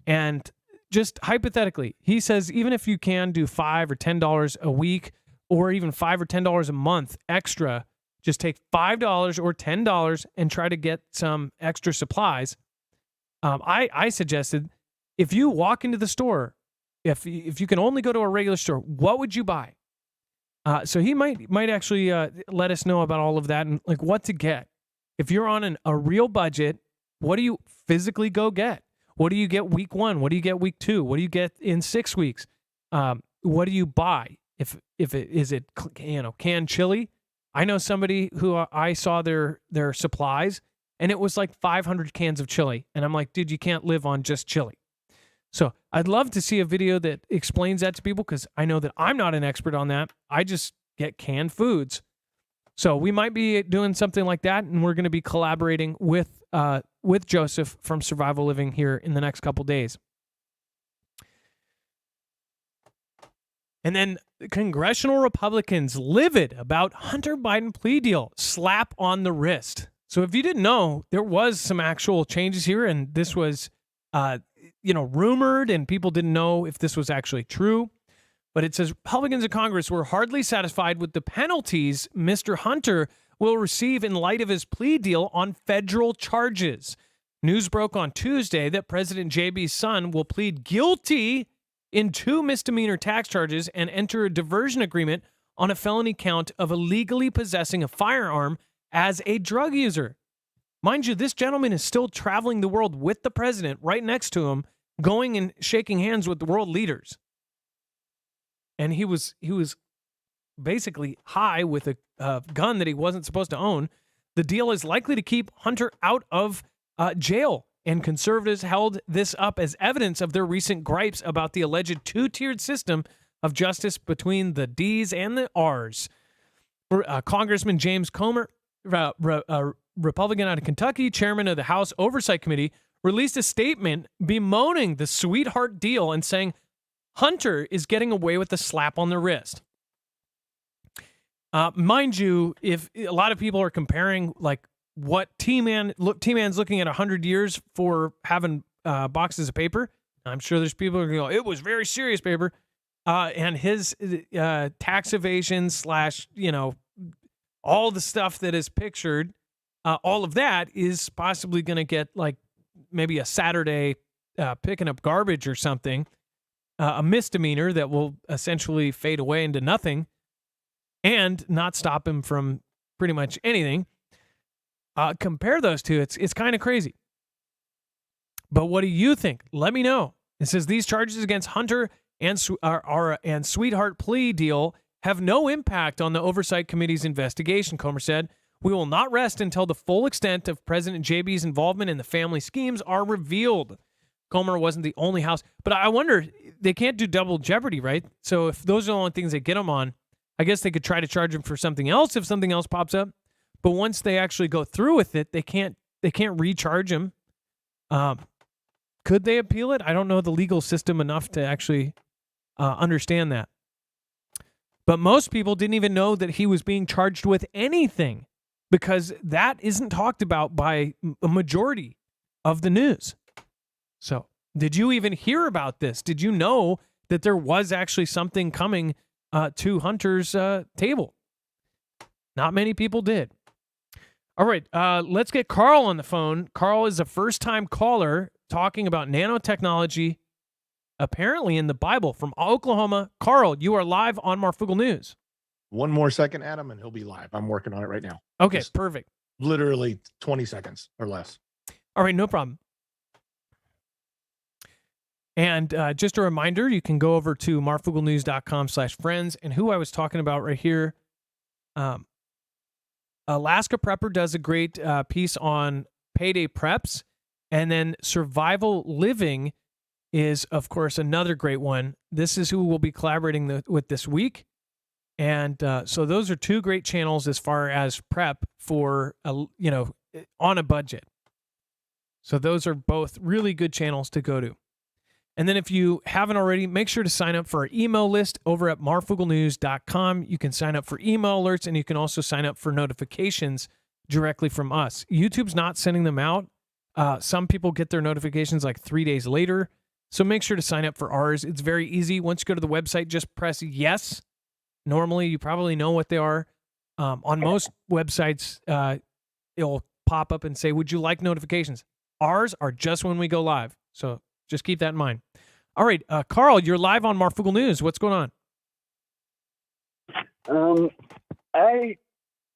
and just hypothetically, he says even if you can do $5 or $10 a week, or even $5 or $10 a month extra, just take $5 or $10 and try to get some extra supplies. I suggested if you walk into the store, if you can only go to a regular store, what would you buy? So he might actually let us know about all of that and like what to get. If you're on a real budget, what do you physically go get? What do you get week 1? What do you get week 2? What do you get in 6 weeks? What do you buy? If it is it canned chili? I know somebody who I saw their supplies, and it was like 500 cans of chili, and I'm like, dude, you can't live on just chili. So I'd love to see a video that explains that to people, because I know that I'm not an expert on that. I just get canned foods. So we might be doing something like that, and we're going to be collaborating with Joseph from Survival Living here in the next couple days. And then congressional Republicans livid about Hunter Biden plea deal, slap on the wrist. So if you didn't know, there was some actual changes here, and this was rumored, and people didn't know if this was actually true. But it says Republicans in Congress were hardly satisfied with the penalties Mr. Hunter will receive in light of his plea deal on federal charges. News broke on Tuesday that President JB's son will plead guilty in 2 misdemeanor tax charges and enter a diversion agreement on a felony count of illegally possessing a firearm as a drug user. Mind you, this gentleman is still traveling the world with the president right next to him, going and shaking hands with the world leaders. And he was basically high with a gun that he wasn't supposed to own. The deal is likely to keep Hunter out of jail, and conservatives held this up as evidence of their recent gripes about the alleged 2-tiered system of justice between the D's and the R's. Congressman James Comer, Republican out of Kentucky, chairman of the House Oversight Committee, released a statement bemoaning the sweetheart deal and saying Hunter is getting away with the slap on the wrist. Mind you, if a lot of people are comparing like what T-Man's looking at 100 years for having boxes of paper, I'm sure there's people who go, it was very serious paper, and his tax evasion / all the stuff that is pictured, all of that is possibly going to get like maybe a Saturday picking up garbage or something, a misdemeanor that will essentially fade away into nothing and not stop him from pretty much anything. Compare those two. It's kind of crazy. But what do you think? Let me know. It says these charges against Hunter and sweetheart plea deal have no impact on the Oversight Committee's investigation, Comer said. We will not rest until the full extent of President JB's involvement in the family schemes are revealed. Comer wasn't the only House. But I wonder, they can't do double jeopardy, right? So if those are the only things they get him on, I guess they could try to charge him for something else if something else pops up. But once they actually go through with it, they can't recharge him. Could they appeal it? I don't know the legal system enough to actually understand that. But most people didn't even know that he was being charged with anything, because that isn't talked about by a majority of the news. So, did you even hear about this? Did you know that there was actually something coming to Hunter's table? Not many people did. All right, let's get Carl on the phone. Carl is a first-time caller talking about nanotechnology, apparently in the Bible, from Oklahoma. Carl, you are live on Marfoogle News. One more second, Adam, and he'll be live. I'm working on it right now. Okay, Just perfect. literally 20 seconds or less. All right, no problem. And just a reminder, you can go over to marfooglenews.com/friends. And who I was talking about right here, Alaska Prepper does a great piece on Payday Preps. And then Survival Living is, of course, another great one. This is who we'll be collaborating with this week. And so those are two great channels as far as prep for, on a budget. So those are both really good channels to go to. And then if you haven't already, make sure to sign up for our email list over at marfooglenews.com. You can sign up for email alerts, and you can also sign up for notifications directly from us. YouTube's not sending them out. Some people get their notifications like 3 days later. So make sure to sign up for ours. It's very easy. Once you go to the website, just press yes. Normally, you probably know what they are. On most websites, it'll pop up and say, would you like notifications? Ours are just when we go live. So just keep that in mind. All right, Carl, you're live on Marfoogle News. What's going on? I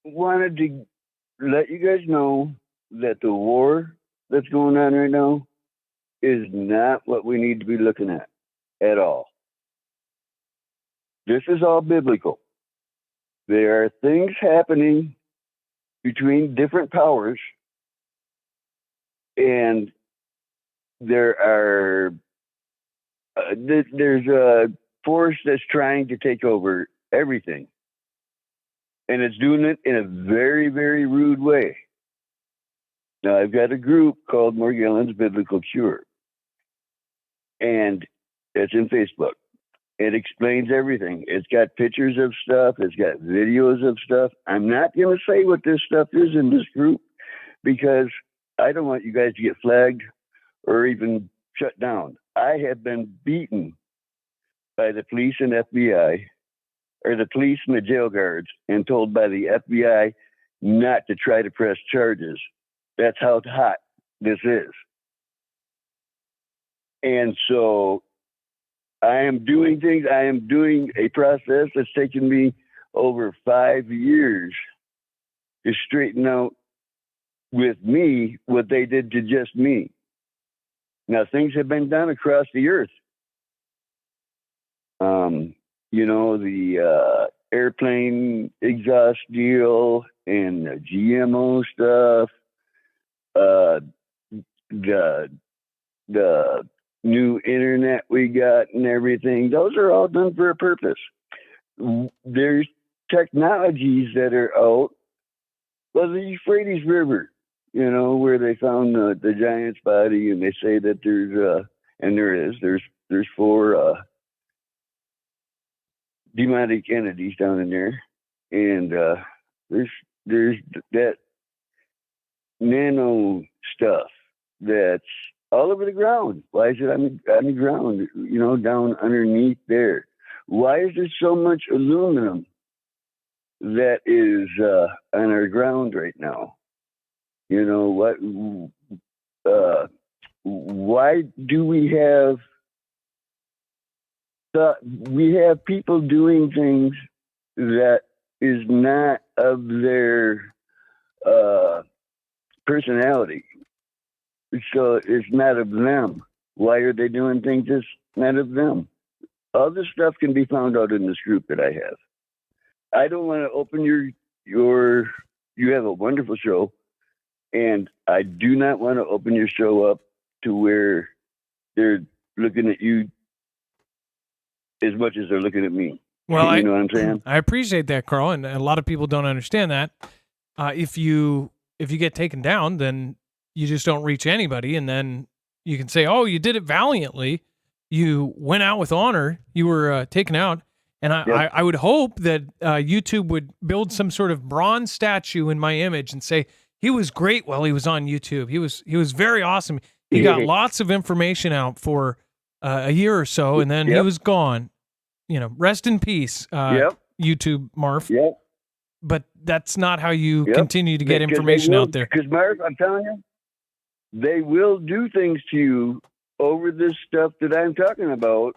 wanted to let you guys know that the war that's going on right now is not what we need to be looking at all. This is all biblical. There are things happening between different powers, and there's a force that's trying to take over everything, and it's doing it in a very, very rude way. Now, I've got a group called Morgellons Biblical Cure, and it's in Facebook. It explains everything. It's got pictures of stuff. It's got videos of stuff. I'm not going to say what this stuff is in this group because I don't want you guys to get flagged or even shut down. I have been beaten by the police and FBI, or the police and the jail guards, and told by the FBI not to try to press charges. That's how hot this is. And so I am doing things. I am doing a process that's taken me over 5 years to straighten out with me what they did to just me. Now, things have been done across the earth. The airplane exhaust deal and the GMO stuff, the new internet we got and everything, those are all done for a purpose. There's technologies that are out. Well, the Euphrates River, where they found the giant's body, and they say that there's 4 demonic entities down in there, and there's that nano stuff that's all over the ground. Why is it on the ground, down underneath there? Why is there so much aluminum that is on our ground right now? Why do we have people doing things that is not of their personality? So it's not of them. Why are they doing things that's not of them? All this stuff can be found out in this group that I have. I don't want to open you have a wonderful show, and I do not want to open your show up to where they're looking at you as much as they're looking at me. Well, you know what I'm saying? I appreciate that, Carl, and a lot of people don't understand that. If you get taken down, then you just don't reach anybody, and then you can say, oh, you did it valiantly. You went out with honor. You were taken out. And I would hope that YouTube would build some sort of bronze statue in my image and say, he was great while he was on YouTube. He was very awesome. He got lots of information out for a year or so, and then he was gone. Rest in peace, YouTube, Marf. Yep. But that's not how you continue to get information out there. Because, Marf, I'm telling you, they will do things to you over this stuff that I'm talking about.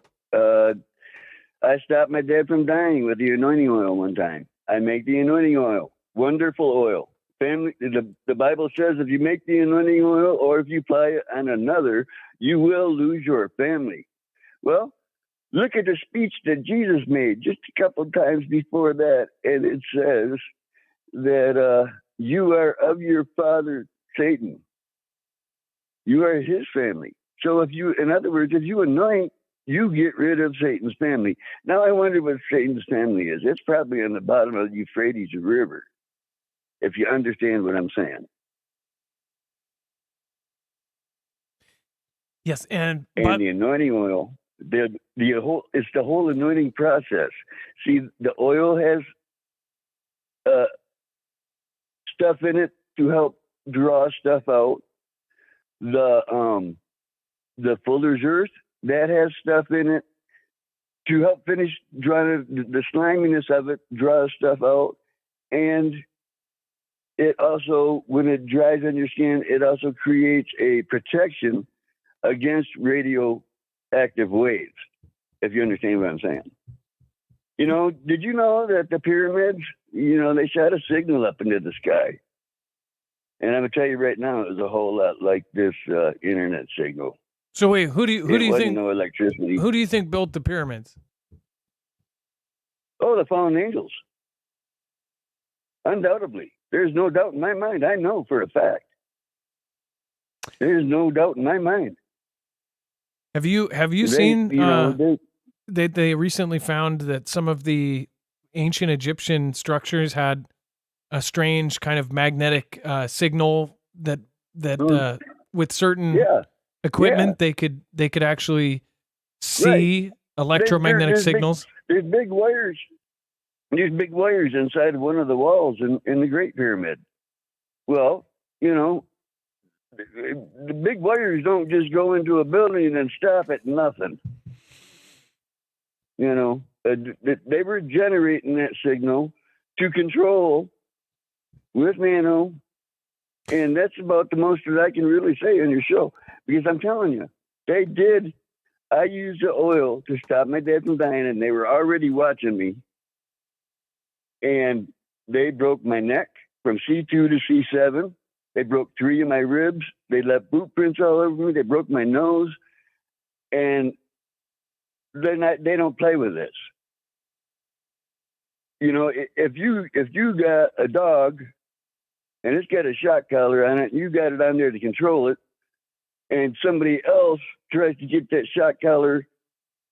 I stopped my dad from dying with the anointing oil one time. I make the anointing oil, wonderful oil. Family, the Bible says if you make the anointing oil or if you apply it on another, you will lose your family. Well, look at the speech that Jesus made just a couple of times before that, and it says that you are of your father Satan, You are his family. So in other words, if you anoint, you get rid of Satan's family. Now I wonder what Satan's family is. It's probably on the bottom of the Euphrates River, if you understand what I'm saying. Yes, and the anointing oil, it's the whole anointing process. See, the oil has stuff in it to help draw stuff out. The Fuller's Earth, that has stuff in it to help finish drawing the sliminess of it, draw stuff out. And it also, when it dries on your skin, it also creates a protection against radioactive waves, if you understand what I'm saying. You know, did you know that the pyramids, they shot a signal up into the sky? And I'm gonna tell you right now, it was a whole lot like this internet signal. So wait, who do you think? No electricity. Who do you think built the pyramids? Oh, the fallen angels. Undoubtedly, there's no doubt in my mind. I know for a fact. There's no doubt in my mind. Have you seen? They recently found that some of the ancient Egyptian structures had a strange kind of magnetic signal that with certain equipment they could actually see electromagnetic signals. There's big wires. There's big wires inside one of the walls in the Great Pyramid. Well, the big wires don't just go into a building and stop at nothing. They were generating that signal to control with nano, and that's about the most that I can really say on your show, because I'm telling you, they did. I used the oil to stop my dad from dying, and they were already watching me, and they broke my neck from C2 to C7. They broke 3 of my ribs. They left boot prints all over me. They broke my nose, and they don't play with this. If you got a dog and it's got a shock collar on it, and you got it on there to control it, and somebody else tries to get that shock collar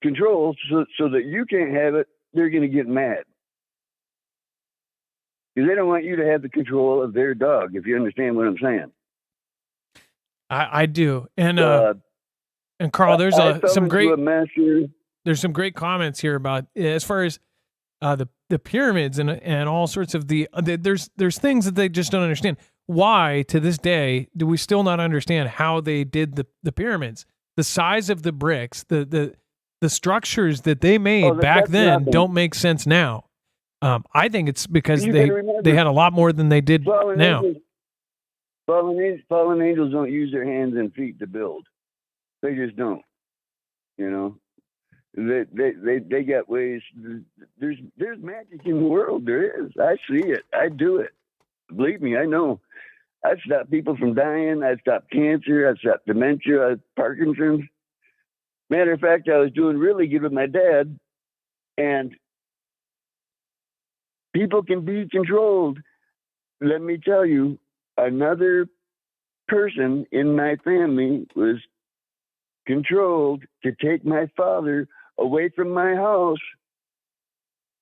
controlled so that you can't have it, they're going to get mad. Because they don't want you to have the control of their dog, if you understand what I'm saying. I do. And Carl, there's some great comments here about as far as the pyramids and all sorts of there's things that they just don't understand. Why to this day do we still not understand how they did the pyramids? The size of the bricks, the structures that they made back then don't make sense now. I think it's because they had a lot more than they did now. Fallen angels don't use their hands and feet to build. They just don't. They got ways. There's magic in the world. There is. I see it. I do it. Believe me, I know. I've stopped people from dying. I've stopped cancer. I've stopped dementia. Parkinson's. Matter of fact, I was doing really good with my dad, and people can be controlled. Let me tell you, another person in my family was controlled to take my father away from my house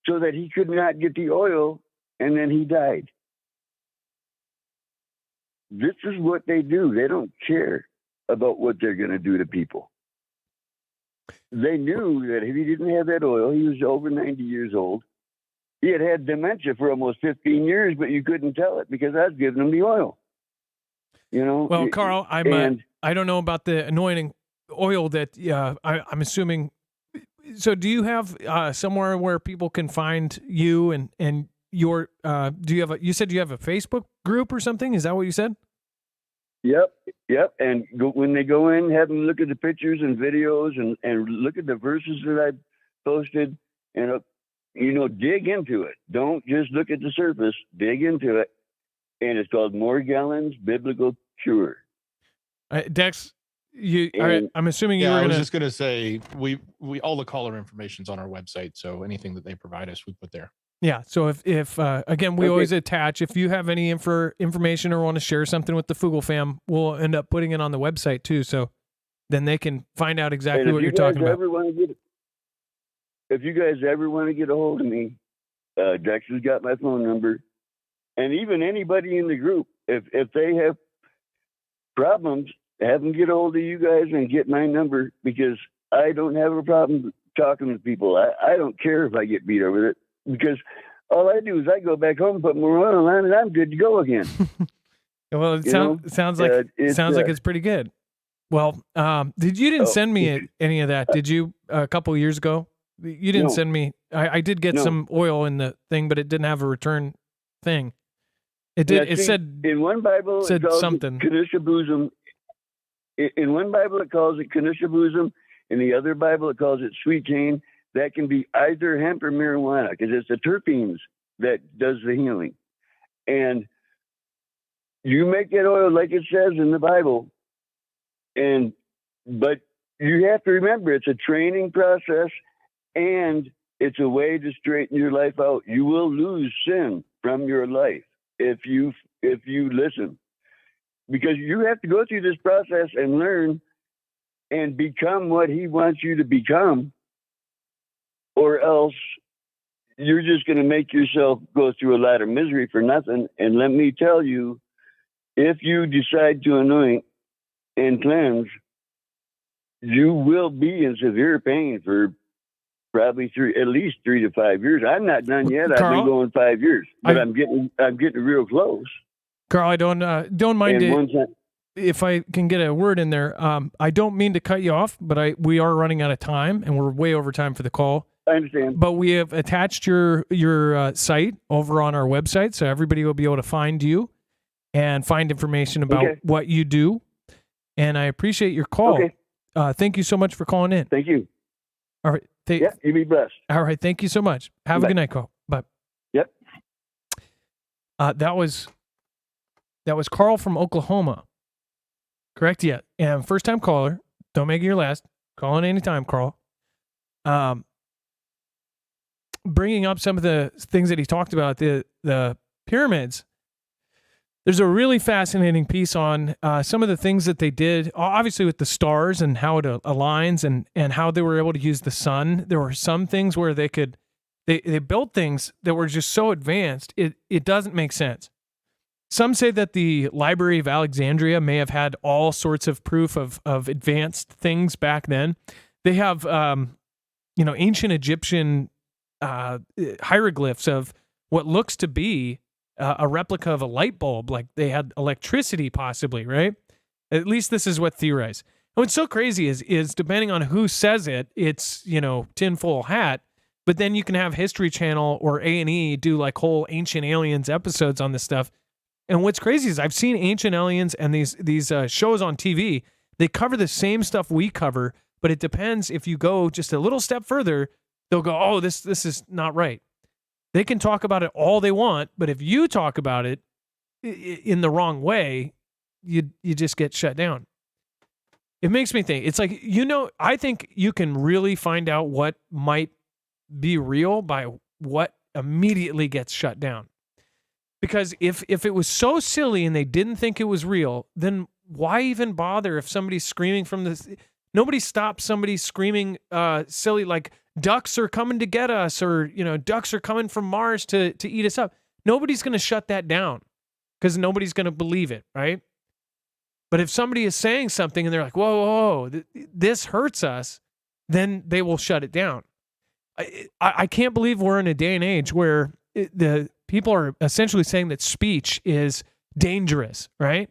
so that he could not get the oil, and then he died. This is what they do. They don't care about what they're going to do to people. They knew that if he didn't have that oil, he was over 90 years old. He had dementia for almost 15 years, but you couldn't tell it because I was giving him the oil. Well, Carl, I don't know about the anointing oil that I'm assuming. So do you have somewhere where people can find you and your you said you have a Facebook group or something? Is that what you said? Yep. And when they go in, have them look at the pictures and videos and look at the verses that I posted and dig into it. Don't just look at the surface. Dig into it. And it's called Morgellons Biblical Cure. Dex, I'm assuming you were I going was just going to say we all the caller information's on our website, so anything that they provide us, we put there. Yeah. So if again, we Okay. always attach, if you have any information or want to share something with the Foogle fam, we'll end up putting it on the website too. So then they can find out exactly And what you're if you guys talking about. ever want to get, if you guys ever want to get a hold of me, Dexter's got my phone number, and even anybody in the group, if they have problems, have them get a hold of you guys and get my number, because I don't have a problem talking to people. I don't care if I get beat over it, because all I do is I go back home, put my oil on, and I'm good to go again. Well, it sounds like it's pretty good. Well, you didn't send me any of that, did you? A couple of years ago, you didn't send me. I did get some oil in the thing, but it didn't have a return thing. It did. It said in one Bible said it calls something. It Kanishabuzum. In one Bible it calls it Kanishabuzum. In the other Bible it calls it sweet cane. That can be either hemp or marijuana, because it's the terpenes that does the healing. And you make that oil like it says in the Bible. But you have to remember, it's a training process, and it's a way to straighten your life out. You will lose sin from your life if you listen, because you have to go through this process and learn and become what he wants you to become, or else you're just going to make yourself go through a lot of misery for nothing. And let me tell you, if you decide to anoint and cleanse, you will be in severe pain for probably at least 3 to 5 years. I'm not done yet. Carl, I've been going 5 years, but I'm getting real close. Carl, I don't mind if I can get a word in there. I don't mean to cut you off, but we are running out of time, and we're way over time for the call. I understand. But we have attached your site over on our website, so everybody will be able to find you and find information about what you do. And I appreciate your call. Okay. Thank you so much for calling in. Thank you. All right. You be blessed. All right. Thank you so much. Have a good night, Carl. Bye. Yep. That was Carl from Oklahoma. Correct? Yeah. And first time caller. Don't make it your last. Call in anytime, Carl. Bringing up some of the things that he talked about, the pyramids. There's a really fascinating piece on some of the things that they did, obviously with the stars and how it aligns and how they were able to use the sun. There were some things where they built things that were just so advanced, it doesn't make sense. Some say that the Library of Alexandria may have had all sorts of proof of advanced things back then. They have, ancient Egyptian hieroglyphs of what looks to be a replica of a light bulb, like they had electricity possibly, right? At least this is what theorized. And what's so crazy is depending on who says it, it's, tinfoil hat, but then you can have History Channel or A&E do like whole Ancient Aliens episodes on this stuff. And what's crazy is I've seen Ancient Aliens and these shows on TV, they cover the same stuff we cover, but it depends. If you go just a little step further, they'll go, oh, this is not right. They can talk about it all they want, but if you talk about it in the wrong way, you just get shut down. It makes me think. It's like, I think you can really find out what might be real by what immediately gets shut down. Because if it was so silly and they didn't think it was real, then why even bother if somebody's screaming from this? Nobody stops somebody screaming silly like ducks are coming to get us, or ducks are coming from Mars to eat us up. Nobody's going to shut that down because nobody's going to believe it, right? But if somebody is saying something and they're like, whoa, this hurts us, then they will shut it down. I can't believe we're in a day and age where the people are essentially saying that speech is dangerous, right?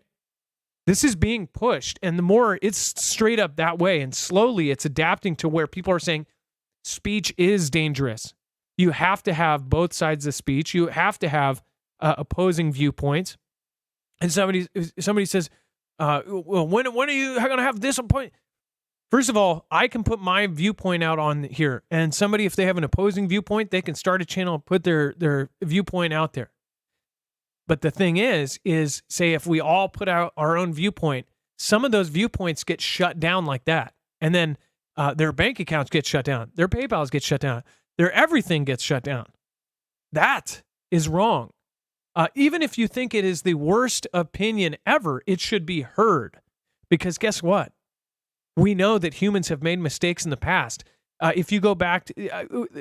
This is being pushed, and the more it's straight up that way, and slowly it's adapting to where people are saying speech is dangerous. You have to have both sides of speech. You have to have opposing viewpoints. And somebody says, well, when are you going to have this point? First of all, I can put my viewpoint out on here, and somebody, if they have an opposing viewpoint, they can start a channel and put their viewpoint out there. But the thing is say if we all put out our own viewpoint, some of those viewpoints get shut down like that. And then their bank accounts get shut down. Their PayPals get shut down. Their everything gets shut down. That is wrong. Even if you think it is the worst opinion ever, it should be heard. Because guess what? We know that humans have made mistakes in the past. If you go back,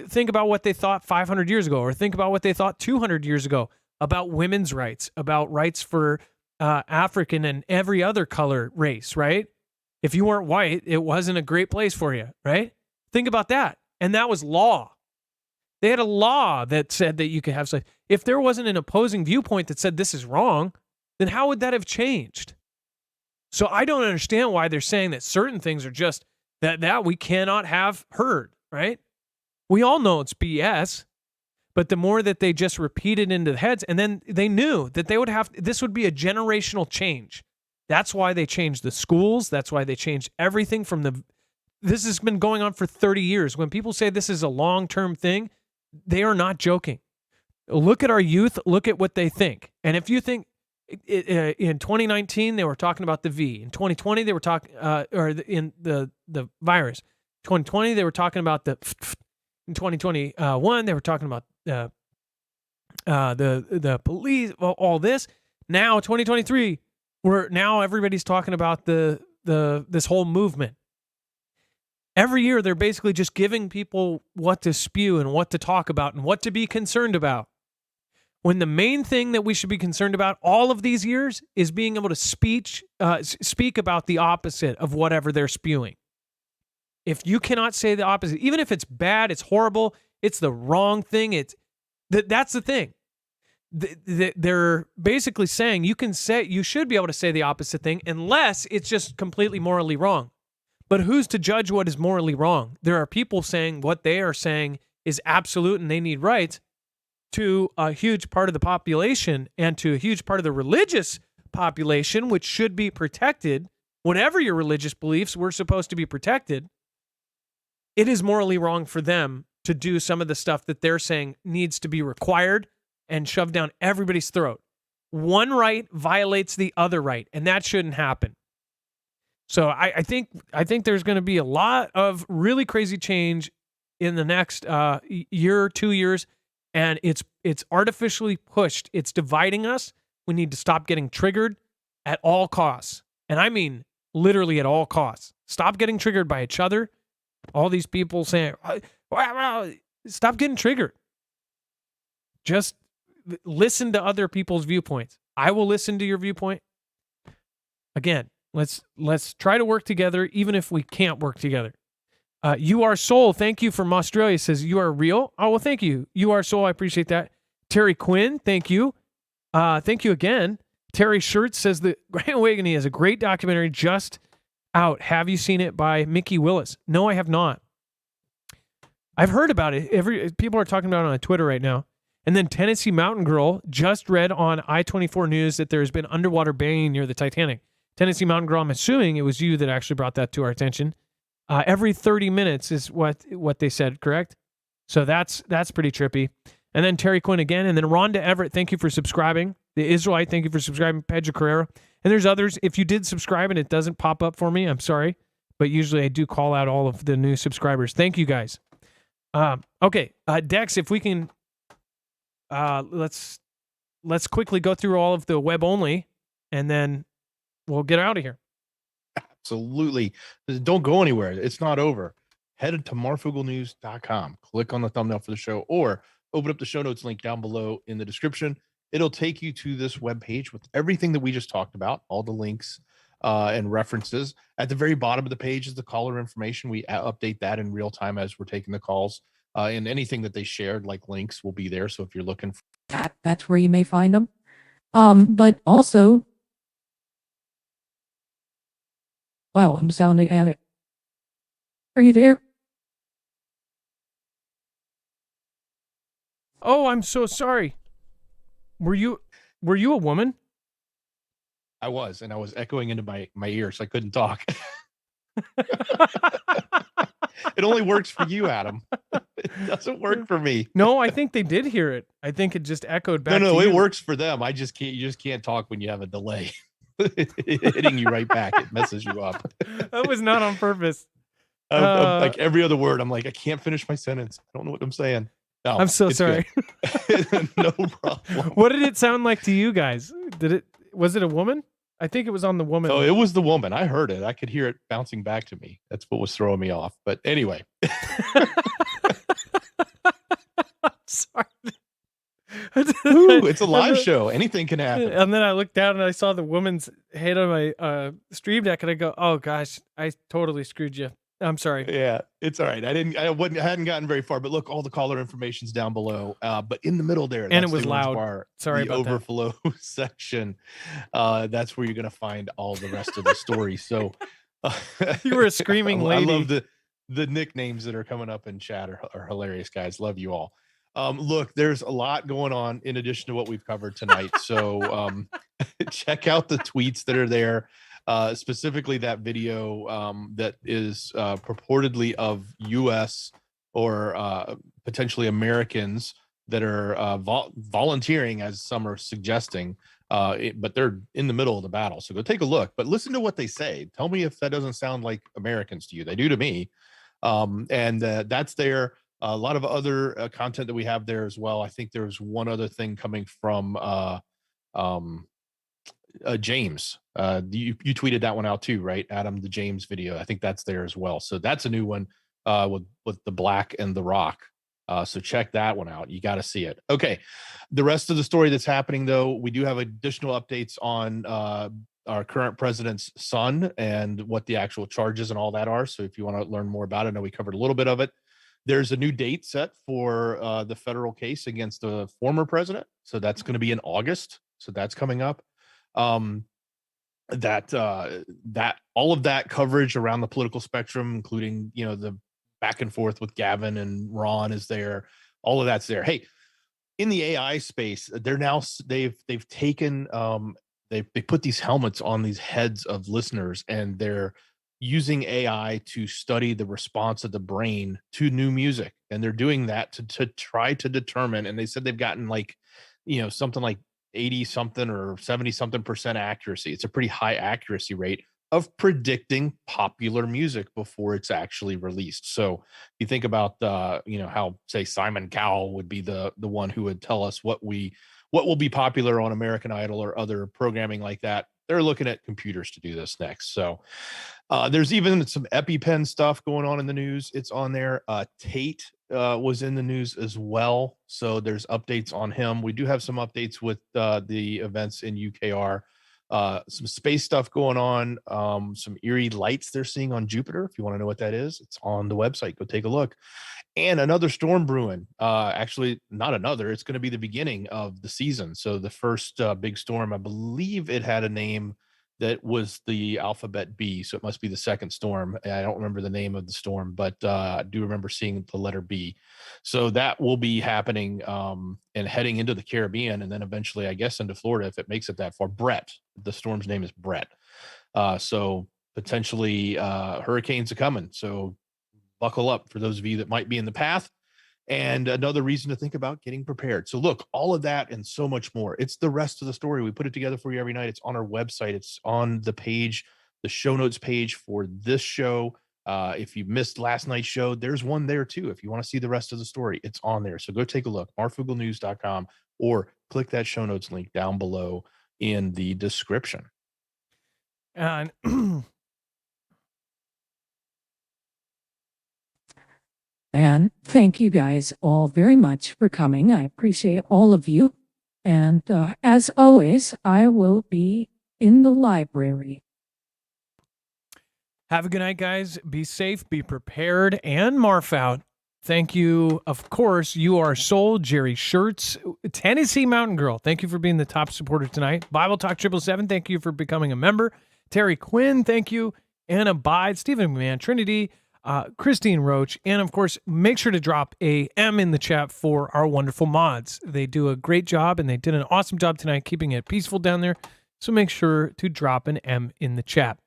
think about what they thought 500 years ago, or think about what they thought 200 years ago about women's rights, about rights for African and every other color race, right? If you weren't white, it wasn't a great place for you, right? Think about that. And that was law. They had a law that said that you could have sex. If there wasn't an opposing viewpoint that said this is wrong, then how would that have changed? So I don't understand why they're saying that certain things are just that we cannot have heard, right? We all know it's BS, but the more that they just repeat it into the heads, and then they knew that this would be a generational change. That's why they changed the schools. That's why they changed everything this has been going on for 30 years. When people say this is a long-term thing, they are not joking. Look at our youth. Look at what they think. And if you think in 2019, they were talking about the V. In 2020, they were talking, in the virus. 2020, they were talking about the. In 2021, they were talking about the police. All this. Now 2023, now everybody's talking about this whole movement. Every year, they're basically just giving people what to spew and what to talk about and what to be concerned about. When the main thing that we should be concerned about all of these years is being able to speak about the opposite of whatever they're spewing. If you cannot say the opposite, even if it's bad, it's horrible, it's the wrong thing, that's the thing. They're basically saying you should be able to say the opposite thing unless it's just completely morally wrong. But who's to judge what is morally wrong? There are people saying what they are saying is absolute and they need rights to a huge part of the population and to a huge part of the religious population, which should be protected. Whatever your religious beliefs, we're supposed to be protected. It is morally wrong for them to do some of the stuff that they're saying needs to be required and shoved down everybody's throat. One right violates the other right, and that shouldn't happen. So I think there's going to be a lot of really crazy change in the next year, 2 years, and it's artificially pushed. It's dividing us. We need to stop getting triggered at all costs, and I mean literally at all costs. Stop getting triggered by each other. All these people saying, stop getting triggered. Just listen to other people's viewpoints. I will listen to your viewpoint. Again, let's try to work together, even if we can't work together. You Are Soul, thank you from Australia, says you are real. Oh, well, thank you. You Are Soul, I appreciate that. Terry Quinn, thank you. Thank you again. Terry Schertz says that Grand Awakening is a great documentary just out. Have you seen it, by Mickey Willis? No, I have not. I've heard about it. People are talking about it on Twitter right now. And then Tennessee Mountain Girl just read on I-24 News that there's been underwater banging near the Titanic. Tennessee Mountain Girl, I'm assuming it was you that actually brought that to our attention. Every 30 minutes is what they said, correct? So that's pretty trippy. And then Terry Quinn again. And then Rhonda Everett, thank you for subscribing. The Israelite, thank you for subscribing. Pedro Carrera. And there's others. If you did subscribe and it doesn't pop up for me, I'm sorry. But usually I do call out all of the new subscribers. Thank you guys. Okay, Dex, if we can, let's quickly go through all of the web only, and then we'll get out of here. Absolutely. Don't go anywhere. It's not over. Head to marfooglenews.com. Click on the thumbnail for the show, or open up the show notes link down below in the description. It'll take you to this webpage with everything that we just talked about, all the links and references. At the very bottom of the page is the caller information. We update that in real time as we're taking the calls. And anything that they shared, like links, will be there. So if you're looking for that's where you may find them. But also, wow, I'm sounding at it. Are you there? Oh, I'm so sorry. Were you a woman? I was, and I was echoing into my ear, so I couldn't talk. It only works for you, Adam. It doesn't work for me. No, I think they did hear it. I think it just echoed back. No, to it you. works for them. You just can't talk when you have a delay. Hitting you right back, it messes you up. That was not on purpose. Like every other word, I'm like, I can't finish my sentence. I don't know what I'm saying. No, I'm so it's sorry. good. No problem. What did it sound like to you guys? Was it a woman? I think it was on the woman. Oh, it was the woman. I heard it. I could hear it bouncing back to me. That's what was throwing me off. But anyway. Sorry. Ooh, it's a live show. Anything can happen. And then I looked down and I saw the woman's head on my stream deck, and I go, "Oh gosh, I totally screwed you. I'm sorry." Yeah, it's all right. I hadn't gotten very far, but look, all the caller information's down below. But in the middle there, And that's it was the orange loud. bar, Sorry the about that. overflow section. That's where you're gonna find all the rest of the story. So You were a screaming I lady. love the nicknames that are coming up in chat are hilarious, guys. Love you all. Look, there's a lot going on in addition to what we've covered tonight. So check out the tweets that are there, specifically that video that is purportedly of U.S. or potentially Americans that are volunteering, as some are suggesting, but they're in the middle of the battle. So go take a look, but listen to what they say. Tell me if that doesn't sound like Americans to you. They do to me. And that's there. A lot of other content that we have there as well. I think there's one other thing coming from James. You tweeted that one out too, right, Adam? The James video. I think that's there as well. So that's a new one with the Black and the Rock. So check that one out. You got to see it. Okay. The rest of the story that's happening, though, we do have additional updates on our current president's son and what the actual charges and all that are. So if you want to learn more about it, I know we covered a little bit of it. There's a new date set for the federal case against the former president. So that's going to be in August. So that's coming up. That all of that coverage around the political spectrum, including, the back and forth with Gavin and Ron is there. All of that's there. Hey, in the AI space, they've taken they put these helmets on these heads of listeners, and they're using AI to study the response of the brain to new music. And they're doing that to try to determine, and they said they've gotten something like 80 something or 70 something % accuracy. It's a pretty high accuracy rate of predicting popular music before it's actually released. So if you think about how, say, Simon Cowell would be the one who would tell us what will be popular on American Idol or other programming like that, they're looking at computers to do this next. So there's even some EpiPen stuff going on in the news. It's on there. Tate was in the news as well. So there's updates on him. We do have some updates with the events in UKR. Some space stuff going on. Some eerie lights they're seeing on Jupiter. If you want to know what that is, it's on the website. Go take a look. And another storm brewing. Actually, not another. It's going to be the beginning of the season. So the first big storm, I believe it had a name that was the alphabet B. So it must be the second storm. I don't remember the name of the storm, but I do remember seeing the letter B. So that will be happening and heading into the Caribbean, and then eventually, I guess, into Florida if it makes it that far. Brett. The storm's name is Brett. So potentially hurricanes are coming. So buckle up for those of you that might be in the path. And another reason to think about getting prepared. So look, all of that and so much more. It's the rest of the story. We put it together for you every night. It's on our website. It's on the page, the show notes page for this show. If you missed last night's show, there's one there too. If you want to see the rest of the story, it's on there. So go take a look, marfooglenews.com, or click that show notes link down below in the description. And And thank you guys all very much for coming. I appreciate all of you. And as always, I will be in the library. have a good night, guys. Be safe, be prepared, and Marf out. Thank you. Of course, You Are Soul, Jerry Shirts, Tennessee Mountain Girl. Thank you for being the top supporter tonight. Bible Talk 777, thank you for becoming a member. Terry Quinn, thank you. Anna Bide, Stephen McMahon, Trinity, Christine Roach, and of course, make sure to drop a M in the chat for our wonderful mods. They do a great job, and they did an awesome job tonight keeping it peaceful down there. So make sure to drop an M in the chat.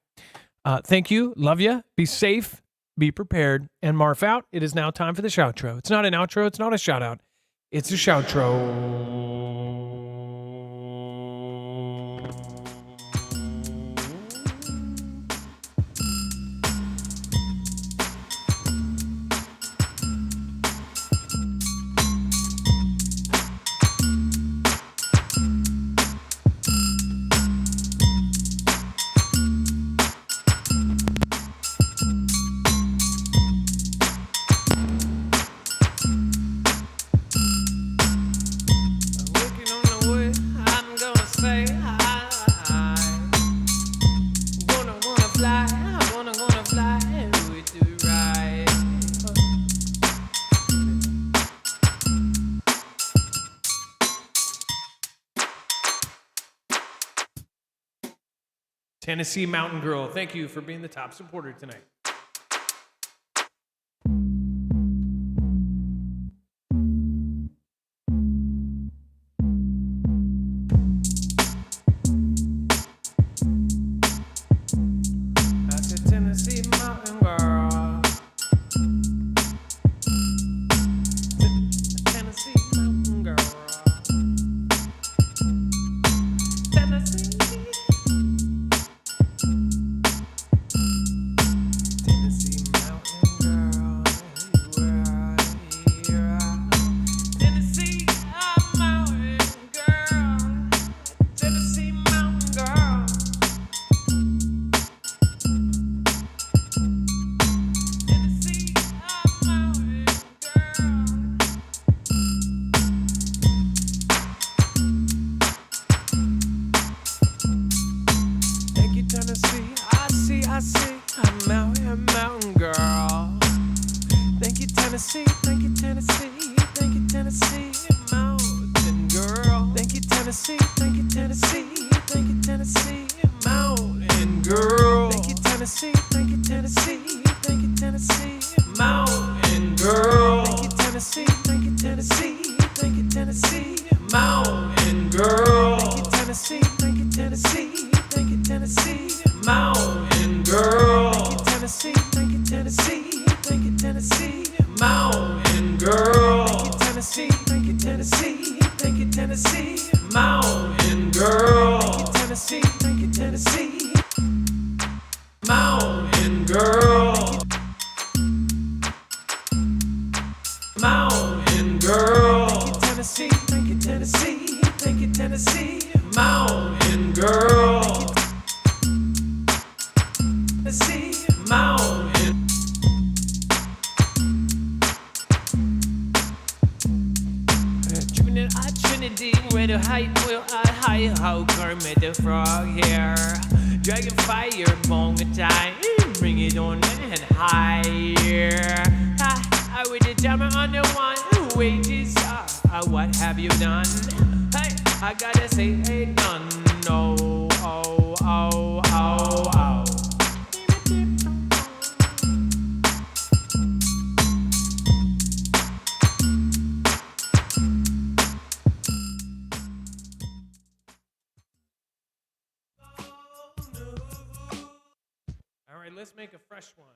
Thank you. Love you. Be safe. Be prepared. And Marf out. It is now time for the shoutro. It's not an outro. It's not a shout out. It's a shoutro. Tennessee Mountain Girl, thank you for being the top supporter tonight. That's a Tennessee Mountain Girl. Tennessee Mountain Girl. Tennessee. Tennessee Mountain Girl. Where are you? Tennessee Mountain Girl. Tennessee Mountain Girl. Tennessee Mountain Girl. Thank you, Tennessee. I see. I'm out here, mountain girl. Thank you, Tennessee. Thank you, Tennessee. Thank you, Tennessee. Mountain girl. Thank you, Tennessee. Thank you, Tennessee. Thank you, Tennessee. Mountain girl. Thank you, Tennessee. Thank you, Tennessee. Thank you, Tennessee. Mountain girl. Thank you, Tennessee. Thank you, Tennessee. Thank you, Tennessee. Mountain girl. Thank you, Tennessee. Thank you, Tennessee. Thank you, Tennessee. Mountain girl. Thank you, Tennessee. Thank you, Tennessee. Thank you, Tennessee. Mountain girl. Thank you, Tennessee. Thank you, Tennessee. Thank you, Tennessee. Mountain girl. Thank you, Tennessee. Thank you, Tennessee. Mountain girl. Mountain girl. Thank you, Tennessee. Thank you, Tennessee. Thank you, Tennessee. Mountain girl. Tennessee. Mountain. Trinity, where the height will I hide how Kermit the Frog here. Dragon fire, bong time, bring it on and higher. I with the jammer on the one, wages what have you done? Hey, I gotta say, hey, none, no, oh, oh, oh, oh. All right, let's make a fresh one.